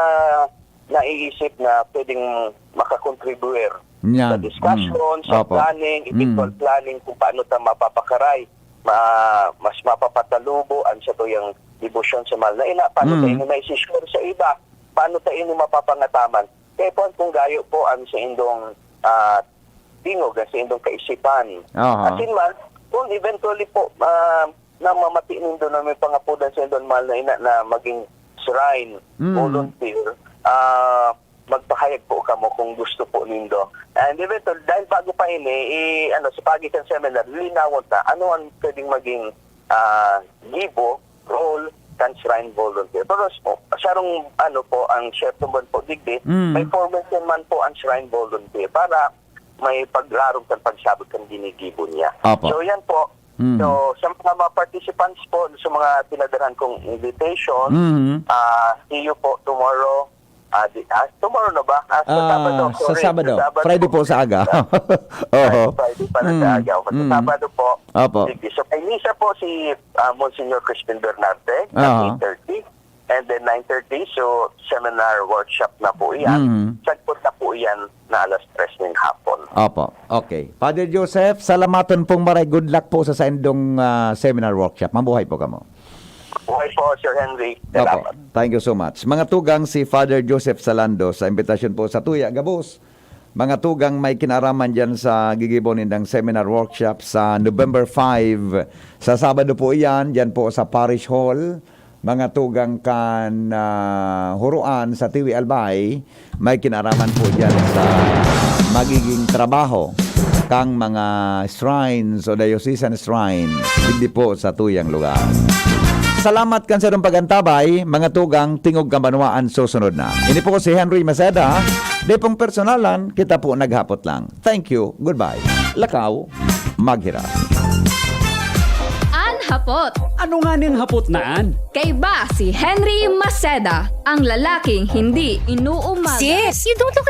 naiisip na pwedeng makakontribuer sa discussion, sa planning, eventual planning kung paano ta mapapakaray, mas mapapatalubo ang sa tuyang devotion sa mahal na ina, paano tayo maisisure sa iba, paano tayo mapapangataman. Kaya po kung gayo po ang sa indong tingog, sa indong kaisipan. Asin man, kung eventually po na mamati nindo na may pangapudan sa indong mahal na ina na maging shrine, volunteer, magpahayag po kamo kung gusto po nindo. And eventually, dahil bago pa ini, sa pagitan seminar, linawon ta, ano ang pwedeng maging gibo, role, kan shrine volunteer. Pero sarong po, ang chef tumban po digdi, may formation man po ang shrine volunteer para may paglarong kan pagsabot kan ginigibo niya. So yan po. So sa mga participants po, sa mga pinadaran kong invitation, see you po tomorrow. Tomorrow na ba? Sa Sabado. Friday po sa aga. Friday para sa aga. Sa Sabado po. So may misa po si Monsignor Crispin Bernarte at 8:30 and then 9:30. So seminar workshop na po iyan. Sagpot na po iyan na alas 3 ng hapon. Opo. Okay. Father Joseph, salamaton pong maray. Good luck po sa indong seminar workshop. Mabuhay po kamo. Buhay po, Sir Henry. Salamat. Thank you so much. Mga tugang, si Father Joseph Salando sa imbitasyon po sa Tuya, Gabos. Mga tugang may kinaraman dyan sa gigibonin ng seminar workshop sa November 5. Sa Sabado po iyan, dyan po sa Parish Hall. Mga tugang kan Huruan sa Tiwi Albay, may kinaraman po dyan sa magiging trabaho kang mga shrines o diocesan shrines, hindi po sa tuyang lugar. Salamat kan sa irong pagantabay, mga tugang tingog kabanwaan susunod na. Ini po ko si Henry Maceda. Di pong personalan, kita po naghapot lang. Thank you, goodbye. Lakaw, maghirap. Hapot. Ano nga niyang hapot naan? Kay ba si Henry Maceda, ang lalaking hindi inuumaga. Sis, you don't look